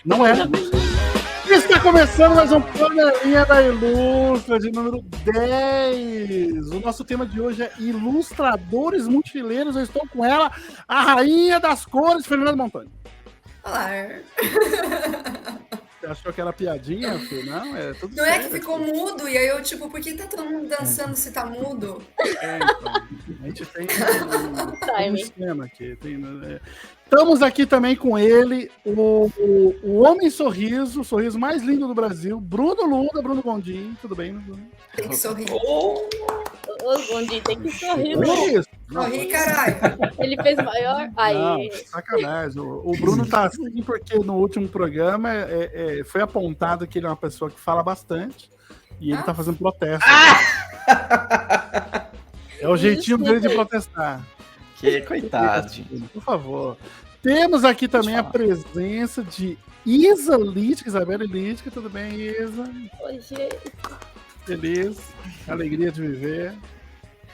Não é. Está começando mais um Panelinha da Ilustra de número 10. O nosso tema de hoje é ilustradores mochileiros. Eu estou com ela, a rainha das cores, Fernanda Montoni. Olá. Você achou que era piadinha, filho? Não, é tudo Não sério, é que ficou mudo, e aí eu, tipo, por que tá todo mundo dançando se tá mudo? Então, a gente tem um esquema aqui. Estamos aqui também com ele, o homem sorriso, o sorriso mais lindo do Brasil, Bruno Luda. Bruno Gondim. Tudo bem, Bruno? Tem que sorrir. Ô, Gondim, tem que sorrir. Sorri, caralho. Ele fez maior. Aí. Não, sacanagem. O Bruno tá assim porque no último programa foi apontado que ele é uma pessoa que fala bastante e ele tá fazendo protesto. É o jeitinho dele de protestar. Que coitado. Por favor. Temos aqui também a presença de Isa Lítica, Isabela Lítica. Tudo bem, Isa? Oi, gente. Feliz, alegria de viver.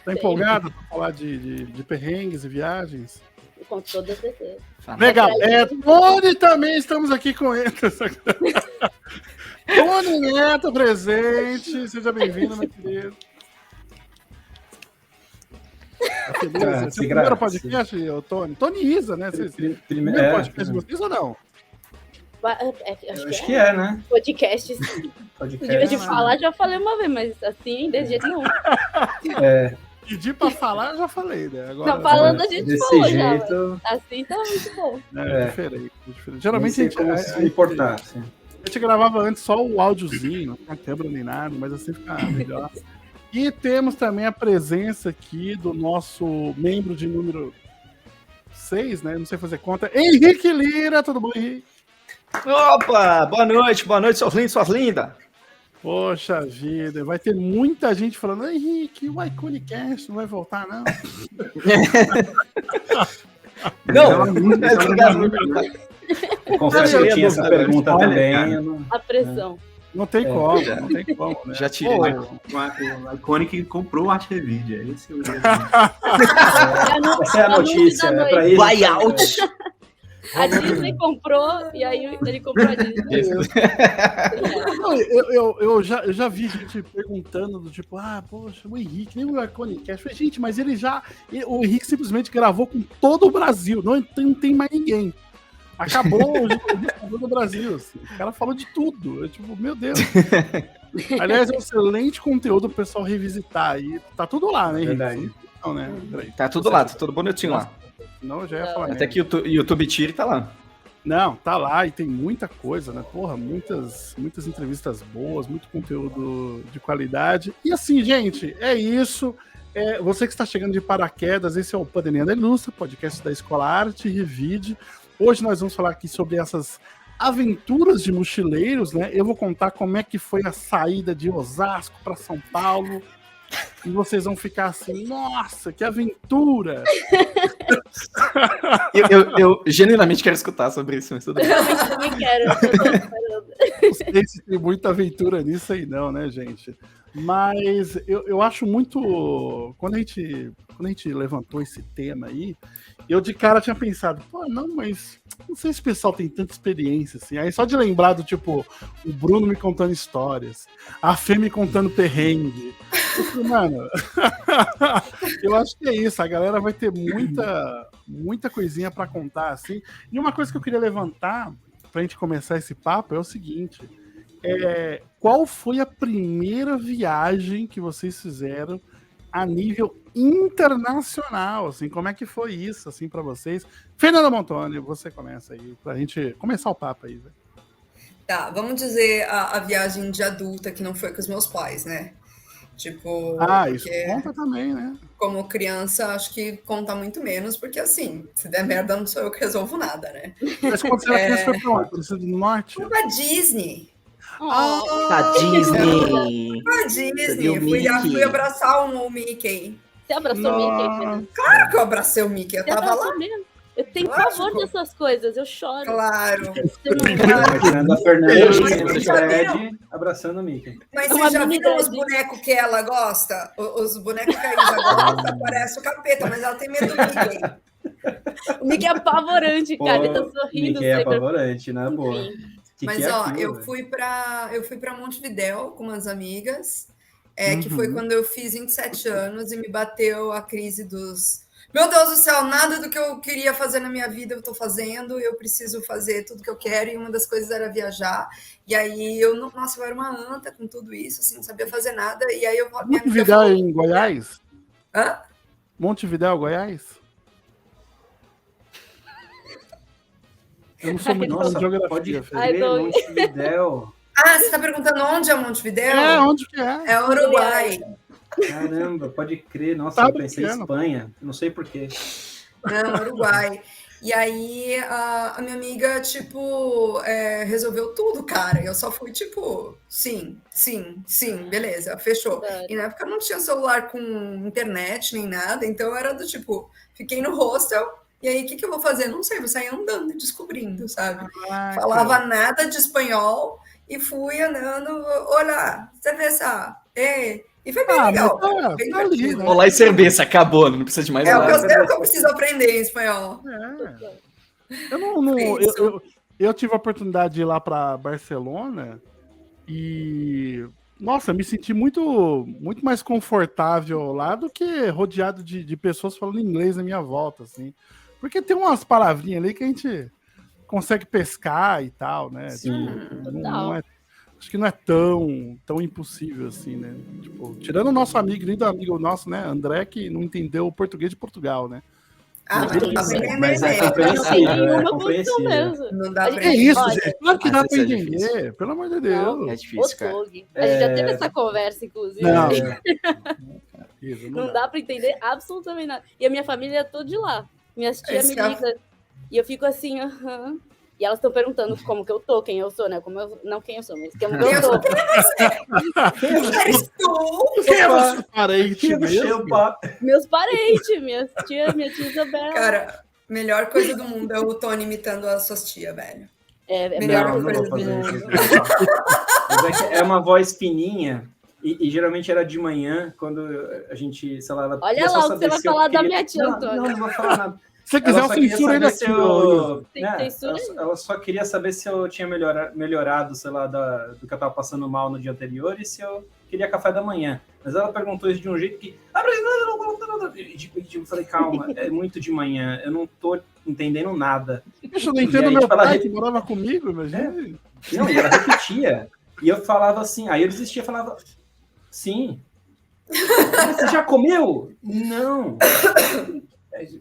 Tá empolgada para falar de perrengues e viagens? Com toda certeza. Legal. Tony também, estamos aqui com ele. Tony Neto presente. Seja bem-vindo, meu querido. Beleza. Esse é o primeiro podcast, Tony? Tony e Isa, né? Primeiro podcast de vocês ou não? Acho que é, né? Podcast. De falar, já falei uma vez, mas assim, de jeito nenhum. Pedir pra falar, eu já falei, né? Agora, não, falando a gente desse falou jeito... já. Assim tá muito bom. É diferente. Geralmente a gente se importar. A gente gravava antes só o áudiozinho, não tinha câmera nem nada, mas assim fica melhor. E temos também a presença aqui do nosso membro de número 6, né? Não sei fazer conta. Henrique Lira, tudo bom, Henrique? Opa, boa noite, suas lindas. Poxa vida, vai ter muita gente falando, Henrique, o Iconicast não vai voltar, não? Confesso que eu tinha essa pergunta também. A pressão. Não tem como, não tem como, né? Já tirei. O Iconic comprou o Art Revide, é esse o Essa é a notícia, é pra ele. Buyout. A Disney comprou, e aí ele comprou a Disney. Não, eu já vi gente perguntando do tipo, poxa, o Henrique, nem o Iconicast. Eu falei, gente, mas o Henrique simplesmente gravou com todo o Brasil, não tem mais ninguém. Acabou o do Brasil, assim. O cara falou de tudo. Eu, tipo, meu Deus. Aliás, é um excelente conteúdo pro pessoal revisitar. E tá tudo lá, né, Henrique? Verdade. Não, né? Tá tudo lá, tá tudo bonitinho lá. Não, eu já ia falar. Até que o YouTube tira tá lá. Não, tá lá e tem muita coisa, né? Porra, muitas entrevistas boas, muito conteúdo de qualidade. E assim, gente, é isso. Você que está chegando de paraquedas, esse é o Panelinha da Ilustra, podcast da Escola Arte Revide. Hoje nós vamos falar aqui sobre essas aventuras de mochileiros, né? Eu vou contar como é que foi a saída de Osasco para São Paulo. E vocês vão ficar assim, nossa, que aventura! Eu genuinamente quero escutar sobre isso. Mas tudo bem. Eu também quero. Não sei se tem muita aventura nisso aí não, né, gente? Mas eu acho muito... Quando a gente levantou esse tema aí, eu de cara tinha pensado, mas não sei se o pessoal tem tanta experiência assim. Aí só de lembrar do tipo, o Bruno me contando histórias, a Fê me contando perrengue. Mano, eu acho que é isso. A galera vai ter muita coisinha pra contar, assim. E uma coisa que eu queria levantar pra gente começar esse papo é o seguinte: qual foi a primeira viagem que vocês fizeram a nível internacional, assim, como é que foi isso, assim, para vocês? Fernanda Montoni, você começa aí, pra gente começar o papo aí, velho. Tá, vamos dizer a viagem de adulta que não foi com os meus pais, né? Tipo... isso conta também, né? Como criança, acho que conta muito menos, porque assim, se der merda, não sou eu que resolvo nada, né? Mas quando você era criança, foi pra onde? Pra do Norte? Foi pra Disney. Tá Disney. Pra Disney. Fui abraçar o Mickey. Você abraçou o Mickey? Claro que eu abracei o Mickey, eu tava lá. Mesmo? Eu tenho pavor dessas coisas, eu choro. Claro. Imaginando a Fernanda no Fred abraçando o Mickey. Mas vocês já viram os bonecos que ela gosta? Os bonecos que a Isa gosta, parece o capeta, mas ela tem medo do Mickey. O Mickey é apavorante, cara. Ele tá sorrindo. O Mickey é apavorante, né? Boa. Mas, que é ó, aquilo, eu velho? fui para Montevidéu com umas amigas, que foi Uhum. quando eu fiz 27 anos e me bateu a crise dos. Meu Deus do céu, nada do que eu queria fazer na minha vida eu estou fazendo, eu preciso fazer tudo que eu quero, e uma das coisas era viajar. E aí nossa, eu era uma anta com tudo isso, assim, não sabia fazer nada. E aí minha amiga Montevidéu falou. em Goiás? Hã? Montevidéu, Goiás? Eu não sou muito bom Nossa, de geografia, pode Fê. Ai, crer, Doug. Montevidéu. Ah, você está perguntando onde é É, Montevidéu? onde que é? É Uruguai. Caramba, pode crer. Nossa, Tá eu pensei em brincando. Espanha. Não sei porquê. Não, Uruguai. E aí a minha amiga, tipo, resolveu tudo, cara. Eu só fui, tipo, sim, beleza, fechou. E na época não tinha celular com internet nem nada, então era do tipo, fiquei no hostel, e aí o que eu vou fazer? Não sei, vou sair andando e descobrindo, sabe? Caraca. Falava nada de espanhol e fui andando, olha, cerveja, e foi bem legal, mas cara, bem tá ali, divertido. né? Olá e cerveja, acabou, não precisa de mais É o nada. que eu preciso aprender em espanhol. Eu não Isso. eu tive a oportunidade de ir lá para Barcelona e nossa, me senti muito mais confortável lá do que rodeado de pessoas falando inglês na minha volta, assim. Porque tem umas palavrinhas ali que a gente consegue pescar e tal, né? Sim. Tipo, não é, acho que não é tão impossível assim, né? Tipo, tirando o nosso amigo, lindo amigo nosso, né, André, que não entendeu o português de Portugal, né? Ah, mas não dá pra entender Mas é mesmo. compreensível, Não tem é nenhuma condição compreensível. mesmo. Não dá A pra gente- É isso, Olha, gente. Claro que às dá vezes pra é entender, difícil. pelo amor de Não, Deus. É difícil, cara. Ô, Doug, a gente já teve essa conversa, inclusive. Não. É, Isso, Não dá pra entender absolutamente nada. E a minha família é toda de lá. Minhas tias me Esse ligam. E eu fico assim, aham. E elas estão perguntando como que eu tô, quem eu sou, né? Não quem eu sou, mas como que eu tô. Eres tu? Quem é você, parente Tira do mesmo? seu papo. Meus parentes, minha tia Isabela. Cara, melhor coisa do mundo é o Tony imitando as suas tias, velho. É melhor Não, não coisa vou do fazer mundo. isso. Mas é que é uma voz fininha e geralmente era de manhã, quando a gente, sei lá, ela Olha queria só lá o que saber você vai se eu falar da queria- minha tia, Não, Antônio. não vou falar nada. Se você quiser, Ela eu só queria censuro ele saber aqui, se ó, eu... Tem que censura aí. ela só queria saber se eu tinha melhorado, sei lá, do que eu tava passando mal no dia anterior e se eu queria café da manhã. Mas ela perguntou isso de um jeito que... Eu falei, calma, é muito de manhã, eu não tô entendendo nada. Deixa eu não E entendo aí, meu tipo, ela pai re- que morava comigo, imagina. Não, e ela repetia. E eu falava assim, aí eu desistia, falava, sim. Você já comeu? Não.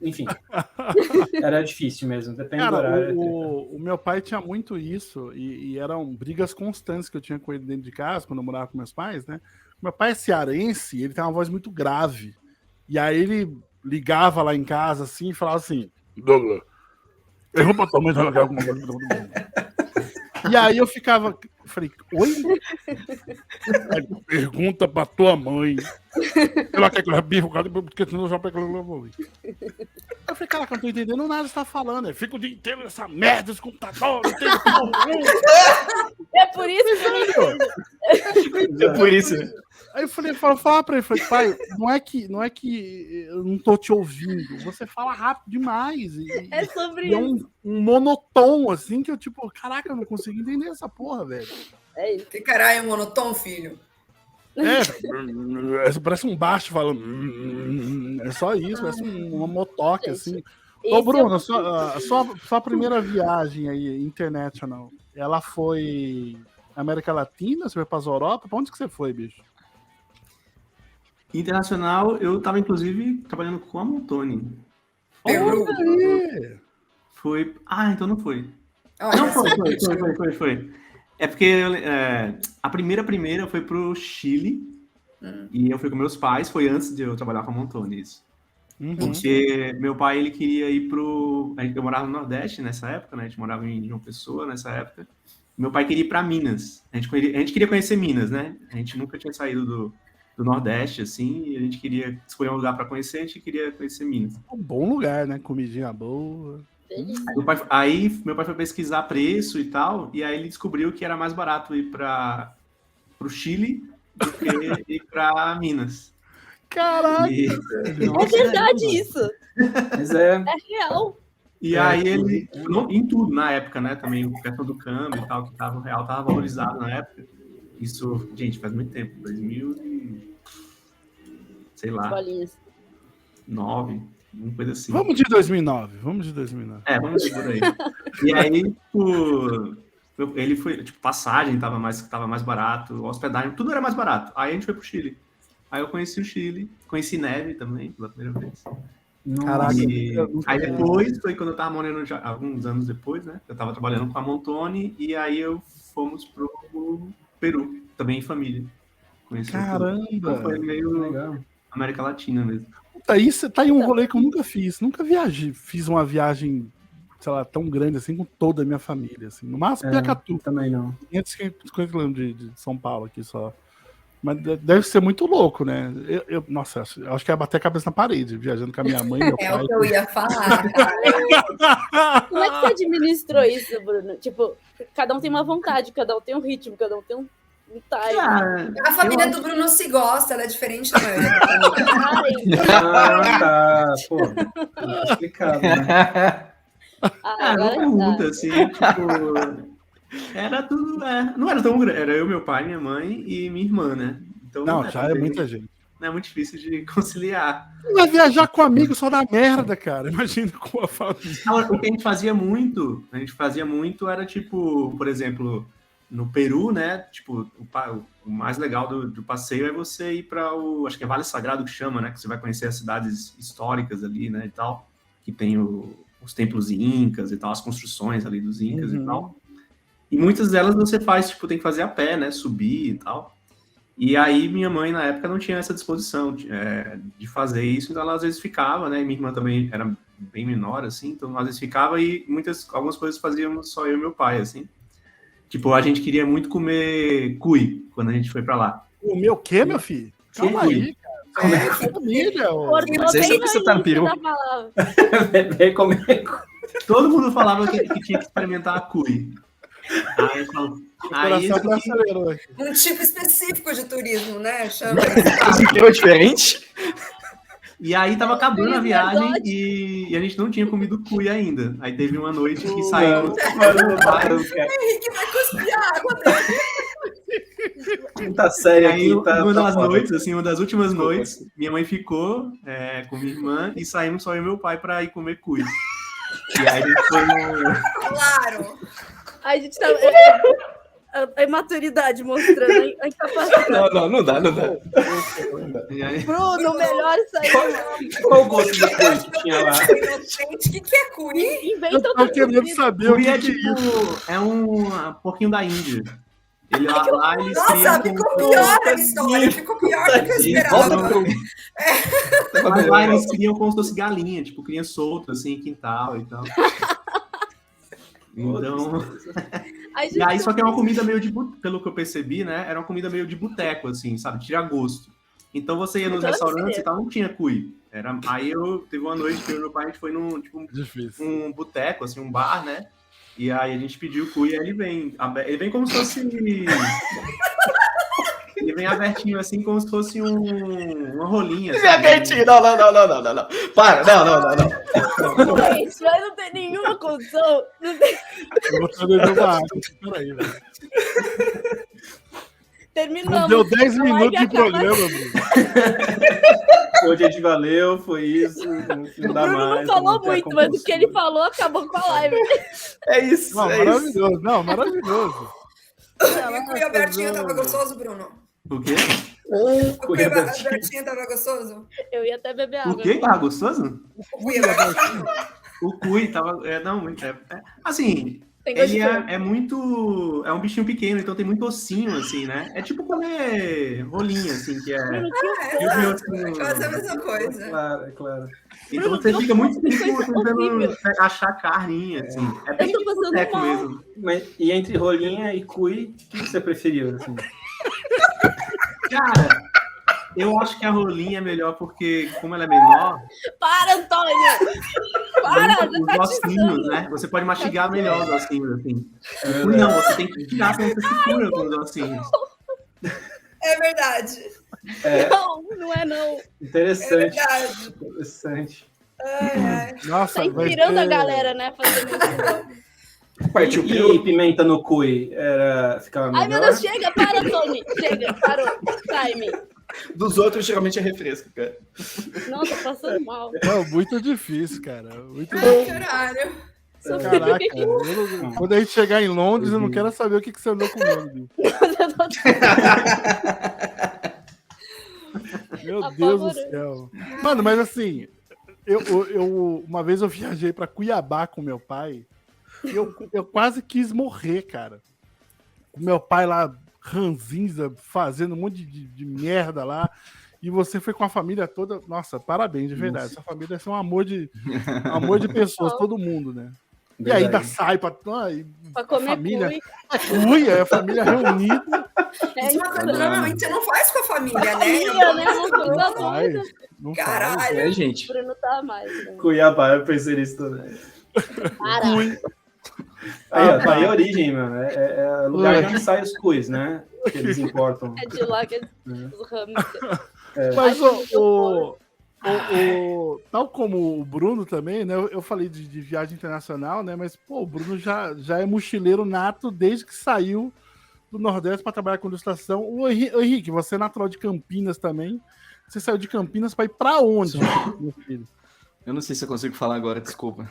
Enfim. Era difícil mesmo, depende do Cara, horário. o meu pai tinha muito isso, e eram brigas constantes que eu tinha com ele dentro de casa, quando eu morava com meus pais, né? Meu pai é cearense, ele tem uma voz muito grave. E aí ele ligava lá em casa, assim, e falava assim, Douglas, eu vou pra tua mãe jogar alguma coisa. E aí eu falei, oi? Aí, pergunta pra tua mãe. Ela quer que eu bife, porque senão eu já pego o Eu falei, cara, eu não tô entendendo nada que você tá falando. Eu fico o dia inteiro nessa merda, esse computador, não tem É por isso que eu não entendo. É por isso. Aí eu falei, fala pra ele, falei, pai, não é que eu não tô te ouvindo, você fala rápido demais. É sobre E é isso. um monotom, assim, que eu, tipo, caraca, eu não consigo entender essa porra, velho. É isso. Que caralho é monotom, filho? Parece um baixo falando. É só isso, parece uma motoca, assim. Ô, Esse Bruno, sua primeira viagem aí, international, ela foi América Latina? Você foi para as Europa? Pra onde que você foi, bicho? Internacional, eu tava inclusive trabalhando com a Montoni. Peru. Olha aí! Foi. Ah, então não foi. Olha, Não, foi. É porque a primeira foi pro Chile. E eu fui com meus pais, foi antes de eu trabalhar com a Montoni, isso. Uhum. Porque meu pai, ele queria ir pro... Eu morava no Nordeste nessa época, né? A gente morava em João Pessoa nessa época. Meu pai queria ir para Minas. A gente queria conhecer Minas, né? A gente nunca tinha saído do Nordeste, assim, e a gente queria escolher um lugar para conhecer, a gente queria conhecer Minas. Um bom lugar, né? Comidinha boa. Aí meu pai foi pesquisar preço e tal, e aí ele descobriu que era mais barato ir para o Chile do que ir para Minas. Caraca! E... É verdade isso. Mas é. É real. E aí ele, em tudo na época, né? Também o questão do câmbio e tal, que o real tava valorizado na época. Isso, gente, faz muito tempo, 2000 e, sei lá, Bolinhas. 9, uma coisa assim. Vamos de 2009. Vamos Vamos por aí. E aí, tipo, ele foi, tipo, passagem tava mais barato, hospedagem, tudo era mais barato. Aí a gente foi pro Chile. Aí eu conheci o Chile, conheci neve também, pela primeira vez. Caraca. Aí depois, foi quando eu tava morando, já, alguns anos depois, né? Eu tava trabalhando com a Montone, e aí fomos pro Peru, também em família. Conheci Caramba. foi meio Legal. América Latina mesmo. Tá aí um rolê que eu nunca fiz. Nunca fiz uma viagem, sei lá, tão grande assim com toda a minha família. Assim. No máximo, Piacatu. Também não. 550 km de São Paulo aqui só. Mas deve ser muito louco, né? Nossa, eu acho que ia bater a cabeça na parede, viajando com a minha mãe e meu pai. É o que eu ia falar, cara. Como é que você administrou isso, Bruno? Tipo, cada um tem uma vontade, cada um tem um ritmo, cada um tem um time. A família do Bruno se gosta, ela é diferente da maioria da família. Tá. Pô, tá explicado, né? Uma pergunta, assim, tipo... Era tudo... não era tão grande. Era eu, meu pai, minha mãe e minha irmã, né? Então, Não, já é muita gente. Não é muito difícil de conciliar. Vai viajar com amigo só dá merda, cara. Imagina com a família. O que a gente fazia muito era, tipo, por exemplo, no Peru, né? Tipo, o mais legal do passeio é você ir para acho que é Vale Sagrado que chama, né? Que você vai conhecer as cidades históricas ali, né? E tal. Que tem os templos incas e tal, as construções ali dos incas e tal. E muitas delas você faz, tipo, tem que fazer a pé, né? Subir e tal. E aí minha mãe, na época, não tinha essa disposição de fazer isso, então ela às vezes ficava, né? Minha irmã também era bem menor, assim, então às vezes ficava e algumas coisas fazíamos só eu e meu pai, assim. Tipo, a gente queria muito comer cuy quando a gente foi pra lá. O meu quê, meu filho? Calma aí, cara. É família, Mas esse é o que você tá no peru. Vem comigo. Todo mundo falava que tinha que experimentar a cuy. Aí, Coração brasileiro, né? Um tipo específico de turismo, né? Chama. Esse é diferente. E aí tava acabando a viagem e a gente não tinha comido cuy ainda. Aí teve uma noite que saímos. Henrique vai cuspir a água dele. Tá sério aqui, uma das noites, assim, uma das últimas noites, minha mãe ficou com minha irmã e saímos só eu e meu pai pra ir comer cuy. E aí a gente foi no... Claro. A gente tá... A imaturidade mostrando a incapacidade. Não dá. E aí... Bruno, melhor sair. Qual o gosto do cuy que tinha lá? Gente, o que é cuy? Inventa Eu tô querendo saber o Cuy que é é tipo... É um porquinho da Índia. Ele lá eles Nossa, ficou pior a história. Ficou pior do que eu esperava. Mas lá eles criam como se fosse galinha, tipo, criam solto, assim, em quintal e tal. Então... E aí, só que é uma comida meio de... Pelo que eu percebi, né? Era uma comida meio de boteco, assim, sabe? Tira gosto. Então, você ia nos restaurantes e tal, não tinha cuy. Aí, teve uma noite que eu e meu pai, a gente foi num, tipo, um boteco, assim, um bar, né? E aí, a gente pediu cuy e aí ele vem como se fosse... Ele vem abertinho, assim, como se fosse uma rolinha. Ele vem abertinho, não. Para, não. Gente, mas não tem nenhuma condição. Não tem... Eu vou trazer uma água. Peraí, velho. Terminamos. Deu 10 minutos de programa, Bruno. Hoje a gente valeu, foi isso. Não dá O Bruno mais. não falou muito, mas o que ele falou acabou com a live. É isso, Não, maravilhoso. Não, maravilhoso. E o cuy abertinho tava gostoso, Bruno? O quê? O cuy abertinho tava gostoso? Eu ia até beber água. O quê? Tava gostoso? O cuy abertinho? O cuy tava... assim... Tem gosto Ele de é muito... É um bichinho pequeno, então tem muito ossinho, assim, né? É tipo comer rolinha, assim, que é... É quase a mesma coisa. Claro. Então você fica muito tempo tentando achar carninha, assim. É bem tô passando boteco mal. mesmo. Mas, e entre rolinha e cuy, o que você preferiu? Assim? Cara, eu acho que a rolinha é melhor porque, como ela é menor... Para, Antônio! Para, você tá os ossinhos, né? Você pode mastigar melhor os ossinhos, assim. O cuy não, você tem que tirar quando você segura com os ossinhos. É verdade. Não é não. É Interessante. verdade. Interessante. Nossa, Tá vai inspirando a ser- galera, né? Fazendo isso. Partiu E pimenta no cui ficava melhor? Ai, meu Deus, chega, para, Tony. Chega, parou. Time. Dos outros, geralmente é refresco, cara. Não, tô passando mal. Não, muito difícil, cara. Muito Ai, difícil. caralho. Caraca, quando a gente chegar em Londres, eu não quero saber o que você andou comendo. Bicho. Meu Deus do céu. Mano, mas assim, uma vez eu viajei pra Cuiabá com meu pai e eu quase quis morrer, cara. O meu pai lá, ranzinza, fazendo um monte de merda lá. E você foi com a família toda. Nossa, parabéns, de verdade. Essa família é um amor de pessoas, todo mundo, né? E Verdade. ainda sai pra Pra comer família. cui. A família reunida. Isso é uma coisa que normalmente você não faz com a família, né? Família, né? Uma coisa Não doida. faz. Não faz. Caralho. É, gente. O Bruno tá mais, né? Cuiabá, eu pensei nisso também. Para. Aí, ó, tá aí a origem, mano. É o lugar de onde saem os cuis, né? Que eles importam. É de lá que os hamsters. Mas Ai, tal como o Bruno também, né? Eu falei de viagem internacional, né? Mas, pô, o Bruno já é mochileiro nato desde que saiu do Nordeste para trabalhar com ilustração. O Henrique, você é natural de Campinas também. Você saiu de Campinas para ir para onde, meu filho? Eu não sei se eu consigo falar agora, desculpa.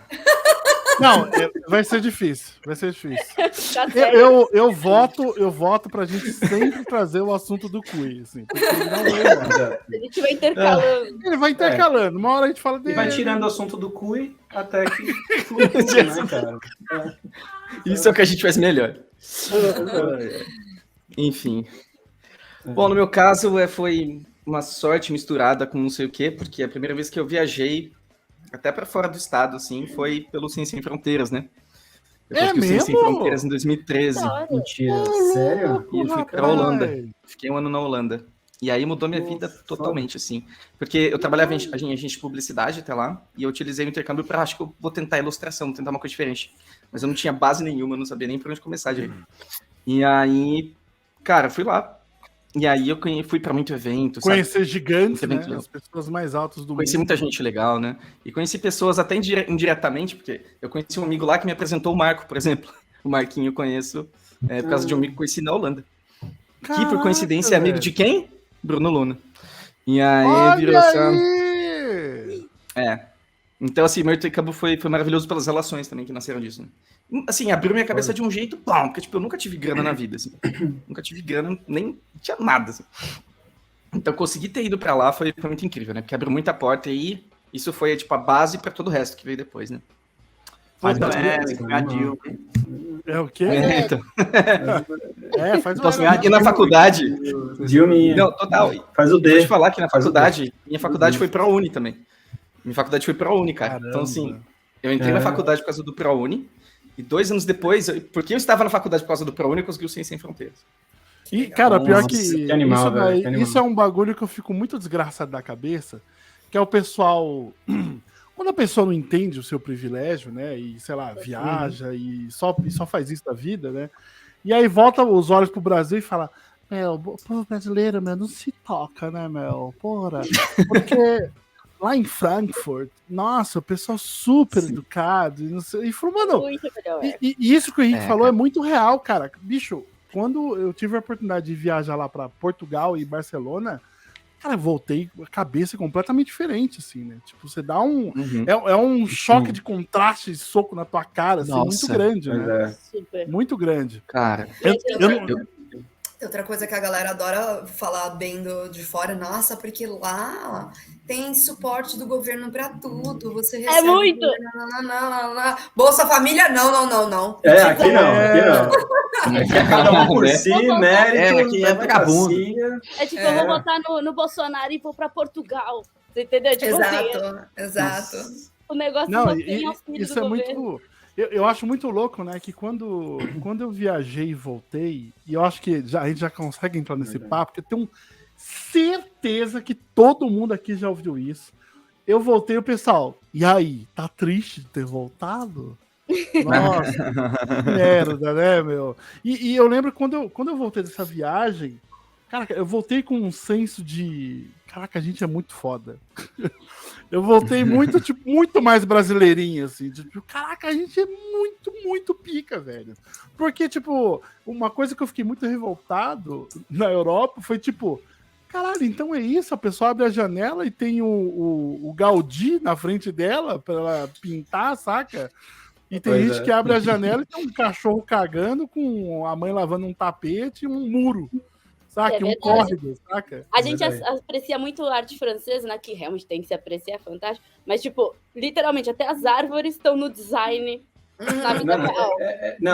Não, vai ser difícil. Vai ser difícil. Tá certo. Eu voto pra gente sempre trazer o assunto do Cui, assim, porque ele não vai embora. A gente vai intercalando. Ele vai intercalando. Uma hora a gente fala E dele. vai tirando o assunto do cui até que flui tudo, né, cara? Isso é o que a gente faz melhor. Enfim. Bom, no meu caso, foi uma sorte misturada com não sei o quê, porque a primeira vez que eu viajei até para fora do estado, assim, foi pelo Ciência Sem Fronteiras, né? Eu É consegui o Ciência Sem mesmo? Fronteiras em 2013. Da hora. Mentira, sério? E eu fui pra Rapaz. Holanda. Fiquei um ano na Holanda. E aí mudou minha vida totalmente, assim. Porque eu trabalhava em agência de publicidade até lá, e eu utilizei o intercâmbio para, acho que eu vou tentar ilustração, vou tentar uma coisa diferente. Mas eu não tinha base nenhuma, eu não sabia nem por onde começar direito. E aí, cara, fui lá. E aí eu fui para muito evento, sabe? Conhecer gigantes, Muito né? evento. As pessoas mais altas do Conheci mundo. muita gente legal, né? E conheci pessoas até indiretamente, porque eu conheci um amigo lá que me apresentou o Marco, por exemplo. O Marquinho eu conheço por causa de um amigo que conheci na Holanda. Que, por coincidência, é amigo de quem? Bruno Luna. E aí Olha virou essa... aí! Então, assim, meu intercâmbio foi maravilhoso pelas relações também que nasceram disso, né? Assim, abriu minha cabeça de um jeito bom, porque, tipo, eu nunca tive grana na vida, assim. Nunca tive grana, nem tinha nada, assim. Então, conseguir ter ido pra lá foi muito incrível, né? Porque abriu muita porta e isso foi, tipo, a base pra todo o resto que veio depois, né? Faz Puta, gadio. É o quê? Então, Faz então, assim, e na faculdade... Dilminha. Não, total. Faz o Vou te D. falar que na Faz o faculdade, minha faculdade foi ProUni também. Minha faculdade foi ProUni, cara. Caramba. Então, assim, eu entrei na faculdade por causa do ProUni, e 2 anos depois, porque eu estava na faculdade por causa do ProUni, eu consegui o Ciência Sem Fronteiras. E, cara, pior Nossa, que, que animal, isso, velho, daí- que animal. isso é um bagulho que eu fico muito desgraçado da cabeça, que é o pessoal... Quando a pessoa não entende o seu privilégio, né, e, sei lá, viaja e só faz isso da vida, né, e aí volta os olhos pro Brasil e fala, o povo brasileiro, não se toca, né, porra, porque lá em Frankfurt, nossa, o pessoal super educado, e, não sei, e falou, mano, Muito melhor. e isso que o Henrique falou cara. é muito real, cara. Bicho, quando eu tive a oportunidade de viajar lá pra Portugal e Barcelona, cara, eu voltei com a cabeça completamente diferente, assim, né? Tipo, você dá um... Uhum. É um choque de contraste, soco na tua cara, assim, muito Nossa. grande, Pois né? é. Super. Muito grande. Cara, Outra coisa que a galera adora falar bem de fora, nossa, porque lá tem suporte do governo pra tudo, você recebe... muito! Não. Bolsa Família, não. Aqui não. Aqui é cada um por si, mérito, aqui é vagabundo. democracia. É tipo, eu vou votar no Bolsonaro e vou pra Portugal. Você entendeu? Tipo assim, Exato. o negócio Não, não tem auxílio isso do é governo. muito... Eu acho muito louco, né, que quando eu viajei e voltei, e eu acho que a gente já consegue entrar nesse papo, porque eu tenho certeza que todo mundo aqui já ouviu isso. Eu voltei, o pessoal, e aí, tá triste de ter voltado? Nossa, que merda, né, meu? E eu lembro quando eu voltei dessa viagem, Caraca, eu voltei com um senso de... Caraca, a gente é muito foda. Eu voltei muito, tipo, muito mais brasileirinho, assim. Tipo, caraca, a gente é muito, muito pica, velho. Porque, tipo, uma coisa que eu fiquei muito revoltado na Europa foi, tipo... Caralho, então é isso? A pessoa abre a janela e tem o Gaudí na frente dela pra ela pintar, saca? E tem gente que abre a janela e tem um cachorro cagando com a mãe lavando um tapete e um muro. Saca? Um córrego, saca? A gente aprecia muito a arte francesa, né? Que realmente tem que se apreciar, é fantástico. Mas, tipo, literalmente, até as árvores estão no design na vida real.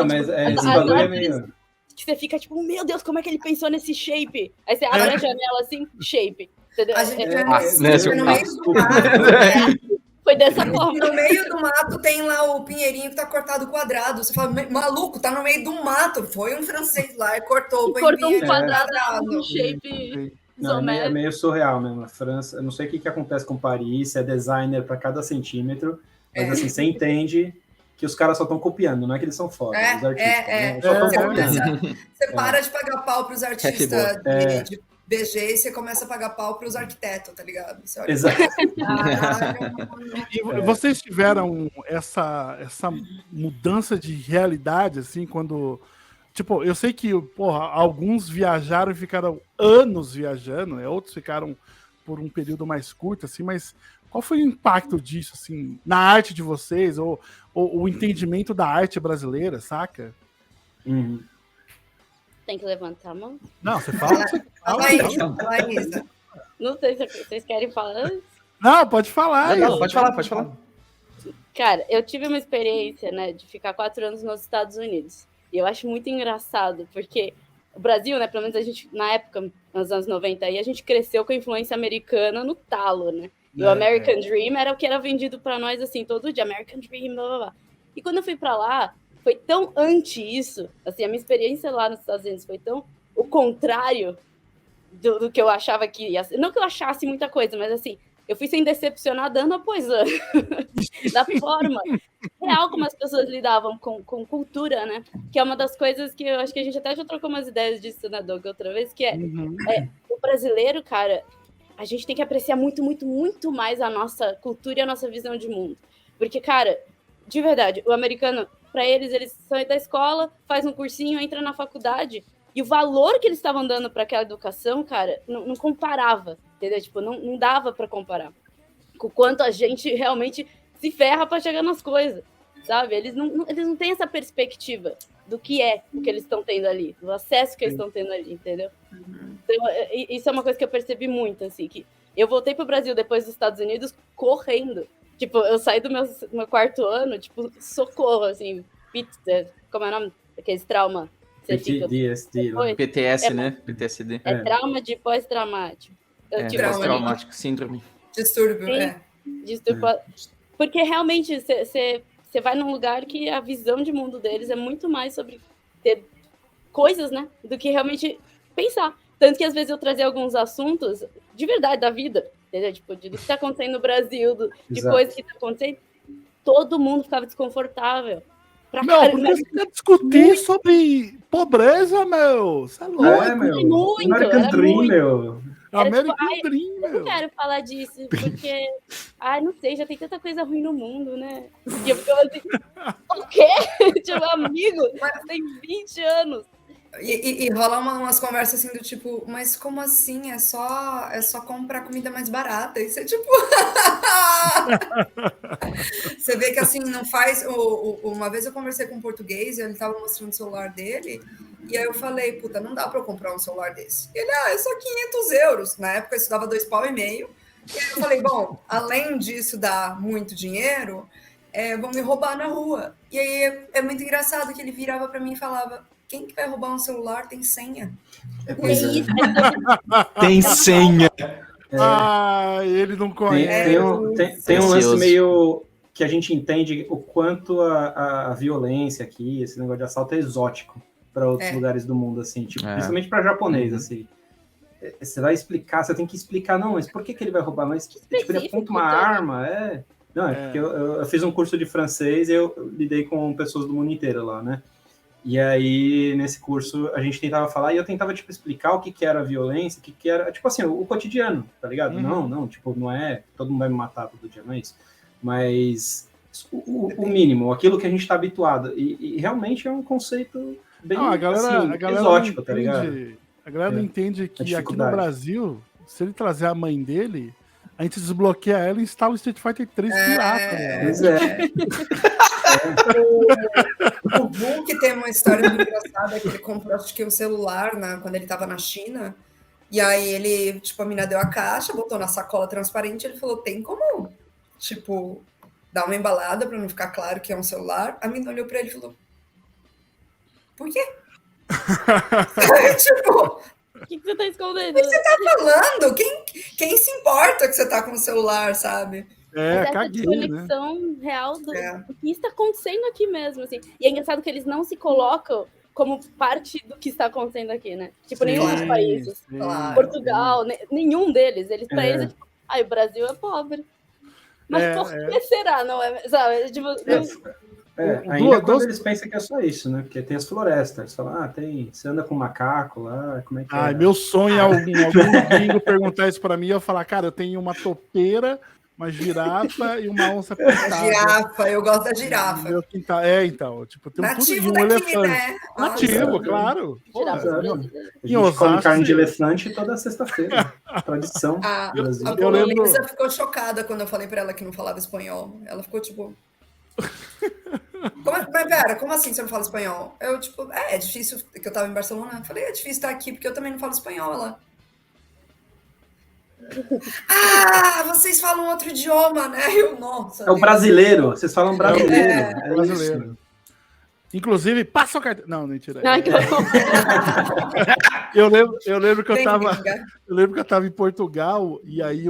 Mas esse bagulho é meio... Que você fica tipo, meu Deus, como é que ele pensou nesse shape? Aí você abre a janela assim, shape. Entendeu? A gente no meio do mato, Foi dessa forma. no meio do mato tem lá o pinheirinho que tá cortado quadrado. Você fala, maluco, tá no meio do mato. Foi um francês lá e cortou um quadrado um shape. É meio surreal mesmo. A França, eu não sei o que acontece com Paris, se é designer para cada centímetro, mas assim, você entende que os caras só estão copiando, não é que eles são foda, os artistas. Você para de pagar pau pros artistas de BG e você começa a pagar pau pros arquitetos, tá ligado? Exato. E vocês tiveram essa mudança de realidade, assim, quando... Tipo, eu sei que, porra, alguns viajaram e ficaram anos viajando, né? Outros ficaram por um período mais curto, assim, mas... Qual foi o impacto disso, assim, na arte de vocês, ou o entendimento da arte brasileira, saca? Tem que levantar a mão? Não, você fala. Fala, Isa. Não sei se vocês querem falar antes. Não, pode falar. Não, pode falar. Cara, eu tive uma experiência, né, de ficar 4 anos nos Estados Unidos. E eu acho muito engraçado, porque o Brasil, né, pelo menos a gente, na época, nos anos 90, aí, a gente cresceu com a influência americana no talo, né? E o American Dream era o que era vendido para nós, assim, todo dia. American Dream, blá, blá, blá. E quando eu fui para lá, foi tão anti isso. Assim, a minha experiência lá nos Estados Unidos foi tão o contrário do que eu achava que ia ser. Não que eu achasse muita coisa, mas assim, eu fui sendo decepcionada ano após ano. Da forma real como as pessoas lidavam com cultura, né? Que é uma das coisas que eu acho que a gente até já trocou umas ideias disso na Doug outra vez, que é o brasileiro, cara... A gente tem que apreciar muito, muito, muito mais a nossa cultura e a nossa visão de mundo. Porque, cara, de verdade, o americano, para eles saem da escola, faz um cursinho, entra na faculdade, e o valor que eles estavam dando para aquela educação, cara, não comparava, entendeu? Tipo, não dava para comparar com o quanto a gente realmente se ferra para chegar nas coisas, sabe? Eles não têm essa perspectiva do que é o que eles estão tendo ali, do acesso que eles estão tendo ali, entendeu? Então, isso é uma coisa que eu percebi muito, assim, que eu voltei pro Brasil depois dos Estados Unidos correndo. Tipo, eu saí do meu quarto ano, tipo, socorro, assim, como é o nome daqueles trauma? PTS, né? PTSD. É trauma de pós-traumático. Pós-traumático, síndrome. Distúrbio, Distúrbio. Porque realmente você vai num lugar que a visão de mundo deles é muito mais sobre ter coisas, né? Do que realmente pensar. Tanto que às vezes eu trazia alguns assuntos de verdade da vida, entendeu? Tipo, do que está acontecendo no Brasil, de coisas que estão acontecendo. Todo mundo ficava desconfortável. Não, porque você quer discutir sobre pobreza, meu. Você é louco. Muito. American Dream, meu. American Dream, meu. Eu não quero falar disso, porque... não sei, já tem tanta coisa ruim no mundo, né? E eu ficava assim, o quê? Tipo, amigo, tem 20 anos. E rola umas conversas assim do tipo, mas como assim? É só comprar comida mais barata. Isso é tipo... Você vê que assim, não faz... Uma vez eu conversei com um português e ele tava mostrando o celular dele, e aí eu falei, puta, não dá pra eu comprar um celular desse. E ele, é só 500 euros. Na época isso dava 2,5 pau. E aí eu falei, bom, além disso dar muito dinheiro, vão me roubar na rua. E aí é muito engraçado que ele virava pra mim e falava, quem que vai roubar um celular tem senha. Tem senha. Ele não conhece. Tem um lance meio que a gente entende o quanto a violência aqui, esse negócio de assalto é exótico para outros lugares do mundo, assim, tipo, principalmente para japonês, assim. Você vai explicar, você tem que explicar, não, mas por que ele vai roubar? Mas tipo, ele aponta uma arma, Não, porque eu fiz um curso de francês e eu lidei com pessoas do mundo inteiro lá, né? E aí, nesse curso, a gente tentava falar e eu tentava, tipo, explicar o que era violência, o que era, tipo assim, o cotidiano, tá ligado? Não, tipo, não é, todo mundo vai me matar todo dia, não é isso. Mas o mínimo, aquilo que a gente tá habituado. E realmente é um conceito bem a galera exótico, tá ligado? A galera não entende que aqui no Brasil, se ele trazer a mãe dele, a gente desbloqueia ela e instala o Street Fighter 3 pirata. Pois é. O Bull, que tem uma história muito engraçada, que ele comprou, acho que um celular quando ele tava na China, e aí ele, tipo, a mina deu a caixa, botou na sacola transparente, ele falou, tem como, tipo, dar uma embalada pra não ficar claro que é um celular? A mina olhou pra ele e falou, por quê? Tipo, o que você tá escondendo? O que você tá falando? Quem se importa que você tá com o celular, sabe? Mas caguei, conexão real do que está acontecendo aqui mesmo, assim. E é engraçado que eles não se colocam como parte do que está acontecendo aqui, né? Tipo, nenhum dos países. Claro. Portugal, nenhum deles. Pra eles é tipo, o Brasil é pobre. Mas por que será, não é? Sabe? Tipo, ainda quando eles pensam que é só isso, né? Porque tem as florestas. Eles falam, você anda com macaco lá, como é que é? Meu sonho é algum gringo perguntar isso pra mim e eu falar, cara, eu tenho uma topeira, uma girafa e uma onça pintada. Girafa, eu gosto da girafa. Meu quintal. Então, tipo, tem nativo tudo de um daqui, elefante. né? Nativo, claro. A gente come carne de elefante toda sexta-feira. Tradição. A polonesa ficou chocada quando eu falei pra ela que não falava espanhol. Ela ficou tipo... Mas pera, como assim você não fala espanhol? Eu, tipo, é difícil, que eu tava em Barcelona. Eu falei, é difícil estar aqui porque eu também não falo espanhol. Ela... vocês falam outro idioma, né? Nossa. É o brasileiro, vocês falam brasileiro. É brasileiro. Inclusive, passa o cartão. Não, mentira. Eu lembro que eu tava em Portugal e aí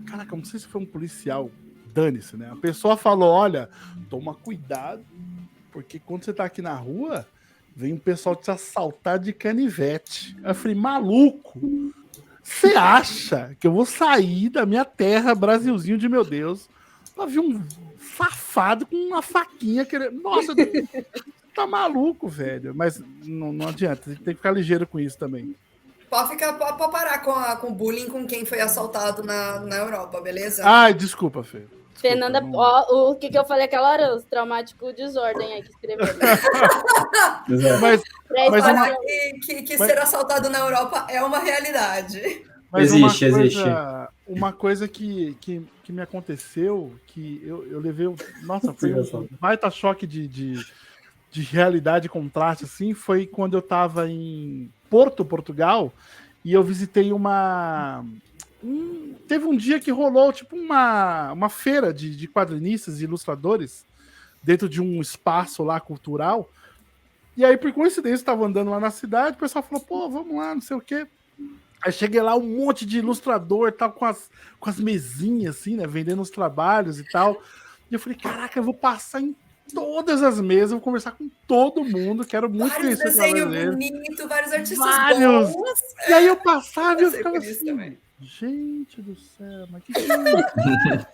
Caraca, não sei se foi um policial. Dane-se, né? A pessoa falou, olha, toma cuidado, porque quando você tá aqui na rua, vem um pessoal te assaltar de canivete. Aí eu falei, maluco, você acha que eu vou sair da minha terra, Brasilzinho de meu Deus, pra ver um safado com uma faquinha querendo... Nossa, tá maluco, velho. Mas não adianta, tem que ficar ligeiro com isso também. Pode parar com o bullying com quem foi assaltado na Europa, beleza? Desculpa, Fê. Fernanda, o que eu falei aquela hora? Os traumáticos desordem aí que escreveram. mas ser assaltado na Europa é uma realidade. Mas existe. Uma coisa que me aconteceu, que eu levei... Nossa, foi um baita choque de realidade e contraste, assim, foi quando eu tava em Portugal, e eu visitei teve um dia que rolou tipo uma feira de quadrinistas e ilustradores dentro de um espaço lá cultural. E aí, por coincidência, eu tava andando lá na cidade, o pessoal falou, pô, vamos lá, não sei o quê. Aí cheguei lá, um monte de ilustrador, tal, com as mesinhas, assim, né, vendendo os trabalhos e tal. E eu falei, caraca, eu vou passar em todas as mesas, vou conversar com todo mundo, quero muito vários conhecer desenhos bonitos, vários artistas bons. E aí eu passava e eu ficava assim, gente do céu, mas que é isso?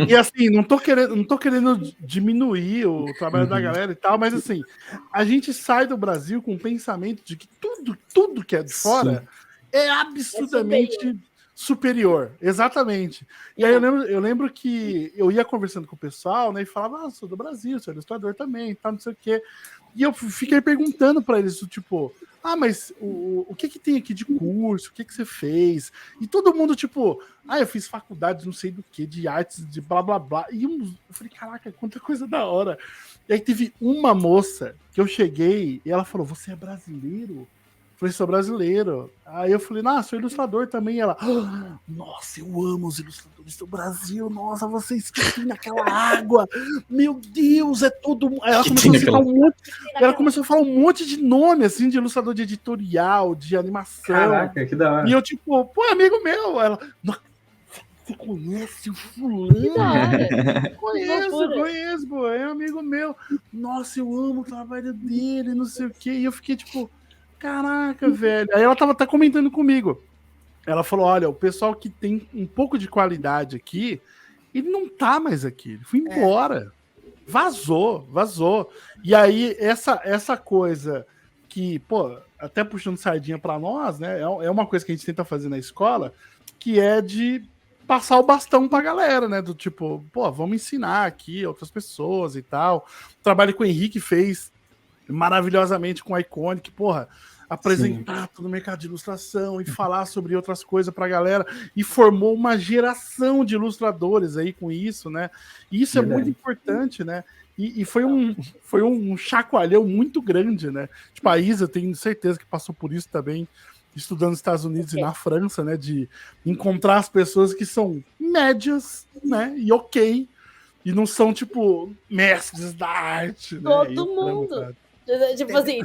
E assim, não tô querendo diminuir o trabalho da galera e tal, mas assim, a gente sai do Brasil com o pensamento de que tudo que é de fora é absurdamente superior. Exatamente. E aí eu lembro que eu ia conversando com o pessoal, né, e falava, sou do Brasil, sou ilustrador também, tá, não sei o quê. E eu fiquei perguntando para eles, tipo, mas o que tem aqui de curso? O que você fez? E todo mundo, tipo, eu fiz faculdade, não sei do que, de artes, de blá, blá, blá. E eu falei, caraca, quanta coisa da hora. E aí teve uma moça que eu cheguei e ela falou, você é brasileiro? Eu falei, sou brasileiro. Aí eu falei, sou ilustrador também. E ela, nossa, eu amo os ilustradores do Brasil. Nossa, vocês escrevem naquela água. Meu Deus, é tudo... Aí ela começou a falar um monte de nome, assim, de ilustrador de editorial, de animação. Caraca, que da hora. E eu, tipo, pô, amigo meu. Ela, você conhece o fulano? Conheço, pô, é um amigo meu. Nossa, eu amo o trabalho dele, não sei o quê. E eu fiquei, tipo... Caraca, velho. Aí ela tá comentando comigo. Ela falou, olha, o pessoal que tem um pouco de qualidade aqui, ele não tá mais aqui. Ele foi embora. Vazou. E aí, essa coisa que, pô, até puxando sardinha para nós, né? É uma coisa que a gente tenta fazer na escola, que é de passar o bastão pra galera, né? Do tipo, pô, vamos ensinar aqui outras pessoas e tal. O trabalho que o Henrique fez maravilhosamente com a Iconic, porra, apresentar todo o mercado de ilustração e falar sobre outras coisas pra galera, e formou uma geração de ilustradores aí com isso, né? E isso é muito importante, né? E foi um chacoalhão muito grande, né? Tipo, a Isa, tenho certeza que passou por isso também, estudando nos Estados Unidos e na França, né? De encontrar as pessoas que são médias, né? E ok. E não são, tipo, mestres da arte, né? Todo mundo. Tipo assim...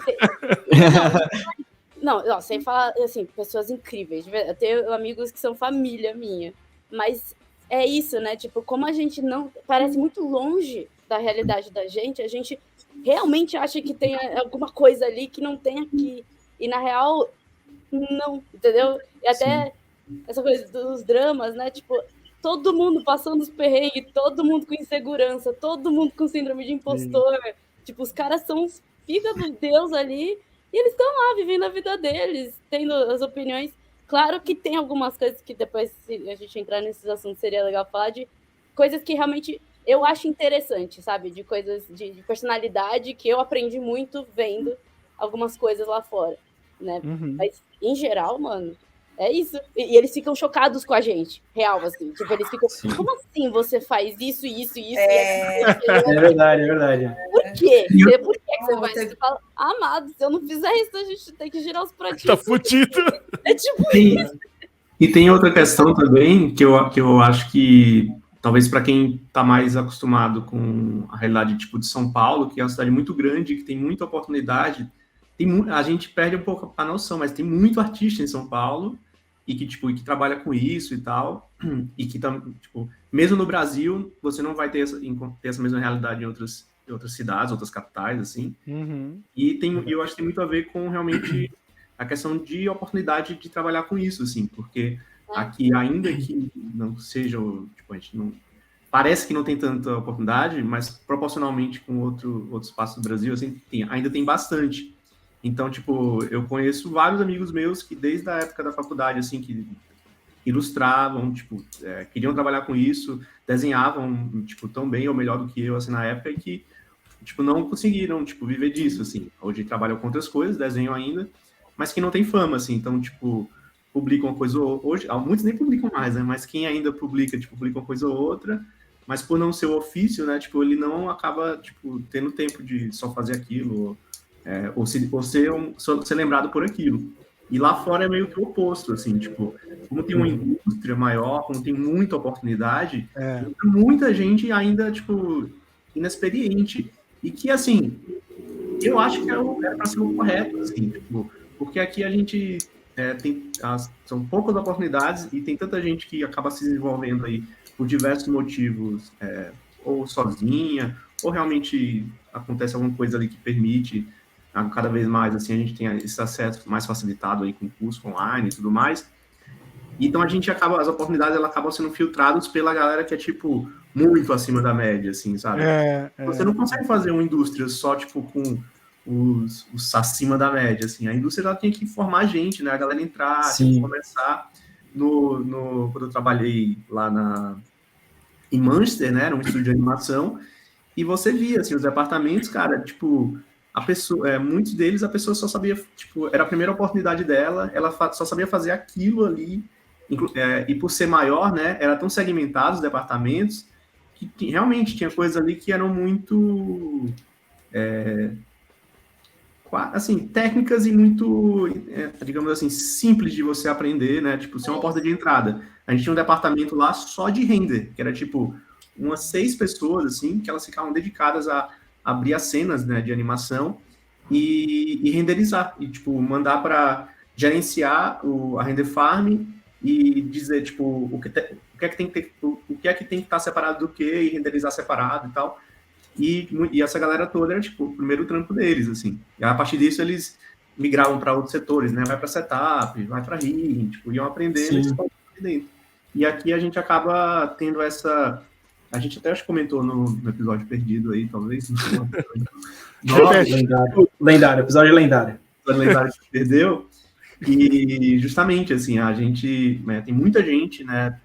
Não, sem falar, assim, pessoas incríveis. Eu tenho amigos que são família minha. Mas é isso, né? Tipo, como a gente não... Parece muito longe da realidade da gente, a gente realmente acha que tem alguma coisa ali que não tem aqui. E, na real, não, entendeu? E até essa coisa dos dramas, né? Tipo, todo mundo passando os perrengues, todo mundo com insegurança, todo mundo com síndrome de impostor. Tipo, os caras são os filhos do Deus ali, e eles estão lá vivendo a vida deles, tendo as opiniões. Claro que tem algumas coisas que depois, se a gente entrar nesses assuntos, seria legal falar de coisas que realmente eu acho interessante, sabe? De coisas de personalidade que eu aprendi muito vendo algumas coisas lá fora, né? Mas, em geral, mano, é isso. E eles ficam chocados com a gente, real, assim. Tipo, eles ficam, como assim você faz isso? É verdade. Por quê? Por que você faz isso? Você fala, amado, se eu não fizer isso, a gente tem que girar os pratinhos. Tá fudido. É tipo isso. E tem outra questão também, que eu acho que, talvez para quem está mais acostumado com a realidade tipo de São Paulo, que é uma cidade muito grande, que tem muita oportunidade, a gente perde um pouco a noção, mas tem muito artista em São Paulo, e que trabalha com isso e tal, e que, tipo, mesmo no Brasil, você não vai ter essa mesma realidade em outras cidades, outras capitais, assim. E eu acho que tem muito a ver com, realmente, a questão de oportunidade de trabalhar com isso, assim, porque aqui, ainda que não seja, tipo, a gente não... Parece que não tem tanta oportunidade, mas proporcionalmente com outro espaço do Brasil, assim, ainda tem bastante. Então, tipo, eu conheço vários amigos meus que desde a época da faculdade, assim, que ilustravam, tipo, queriam trabalhar com isso, desenhavam, tipo, tão bem ou melhor do que eu, assim, na época, e que, tipo, não conseguiram, tipo, viver disso, assim. Hoje trabalham com outras coisas, desenham ainda, mas que não tem fama, assim. Então, tipo, publicam uma coisa ou hoje, muitos nem publicam mais, né? Mas quem ainda publica, tipo, publica uma coisa ou outra, mas por não ser o ofício, né? Tipo, ele não acaba, tipo, tendo tempo de só fazer aquilo, ou ser lembrado por aquilo. E lá fora é meio que o oposto, assim, tipo, como tem uma indústria maior, como tem muita oportunidade, muita gente ainda, tipo, inexperiente. E que, assim, eu acho que era para ser o correto, assim, tipo, porque aqui a gente são poucas oportunidades e tem tanta gente que acaba se desenvolvendo aí por diversos motivos, ou sozinha, ou realmente acontece alguma coisa ali que permite cada vez mais, assim, a gente tem esse acesso mais facilitado aí com curso online e tudo mais. Então, as oportunidades, elas acabam sendo filtradas pela galera que é, tipo, muito acima da média, assim, sabe? Você não consegue fazer uma indústria só, tipo, com os acima da média, assim. A indústria, ela tem que formar gente, né? A galera entrar, tipo, começar quando eu trabalhei lá em Manchester, né? Era um estúdio de animação, e você via, assim, os departamentos, cara, tipo... muitos deles, a pessoa só sabia, tipo, era a primeira oportunidade dela, ela só sabia fazer aquilo ali, e por ser maior, né, era tão segmentado os departamentos, que realmente tinha coisas ali que eram muito, assim, técnicas e muito, digamos assim, simples de você aprender, né, tipo, ser uma porta de entrada. A gente tinha um departamento lá só de render, que era, tipo, umas 6 pessoas, assim, que elas ficavam dedicadas a abrir as cenas, né, de animação e renderizar, e, tipo, mandar para gerenciar a render farm e dizer, tipo, o que é que tem que estar separado do que e renderizar separado e tal. E essa galera toda era, tipo, o primeiro trampo deles, assim. E a partir disso eles migravam para outros setores, né, vai para setup, vai para rig, tipo, iam aprendendo e dentro. E aqui a gente acaba tendo essa A gente até acho que comentou no episódio perdido aí, talvez. Lendário, episódio lendário. Episódio lendário que perdeu. E justamente, assim, a gente, né, tem muita gente, né,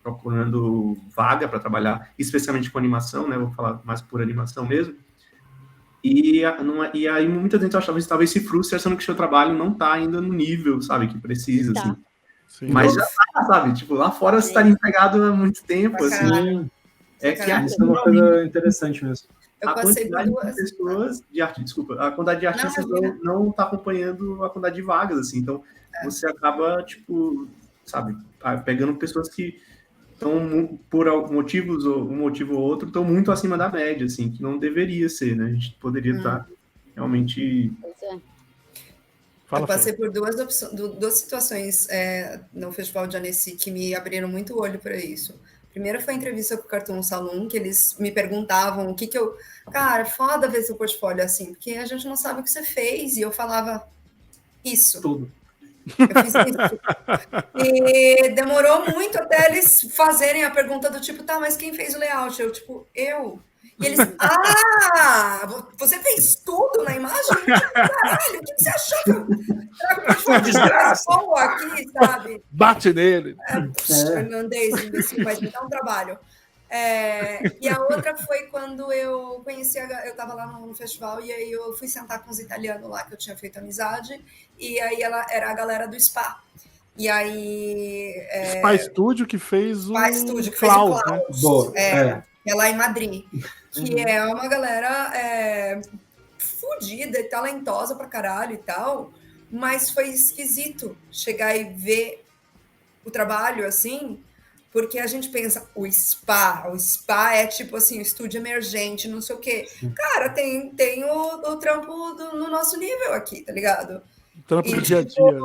procurando vaga para trabalhar, especialmente com animação, né, vou falar mais por animação mesmo. E aí muita gente talvez se frustra achando que o seu trabalho não está ainda no nível, sabe, que precisa, assim. Sim. Mas já tá, sabe? Tipo, lá fora você estaria empregado há muito tempo, assim. É que isso é uma coisa interessante mesmo. Eu a passei por quantidade duas. de pessoas, a quantidade de artistas não tá acompanhando a quantidade de vagas, assim. Então, você acaba, tipo, sabe, pegando pessoas que estão, por um motivo ou outro, estão muito acima da média, assim, que não deveria ser, né? A gente poderia estar realmente... Eu passei por duas situações no Festival de Annecy que me abriram muito o olho para isso. Primeiro foi a entrevista com o Cartoon Saloon, que eles me perguntavam o que eu... Cara, foda ver seu portfólio assim, porque a gente não sabe o que você fez. E eu falava isso. Tudo. Eu fiz isso. E demorou muito até eles fazerem a pergunta do tipo, tá, mas quem fez o layout? Eu, tipo, eu. E eles, você fez tudo na imagem? Caralho, o que você achou que eu trago o portfólio de boa aqui, sabe? Bate nele. Fernandês, imbecil, vai me dar um trabalho. E a outra foi quando eu conheci, eu estava lá no festival e aí eu fui sentar com os italianos lá que eu tinha feito amizade e aí ela era a galera do Spa. E aí... Spa Studio que fez o Klaus, né? Boa, é lá em Madrid, que é uma galera fodida e talentosa pra caralho e tal, mas foi esquisito chegar e ver o trabalho assim, porque a gente pensa, o Spa é tipo assim, o estúdio emergente, não sei o quê. Cara, tem o trampo no nosso nível aqui, tá ligado? O trampo do dia a dia. Né?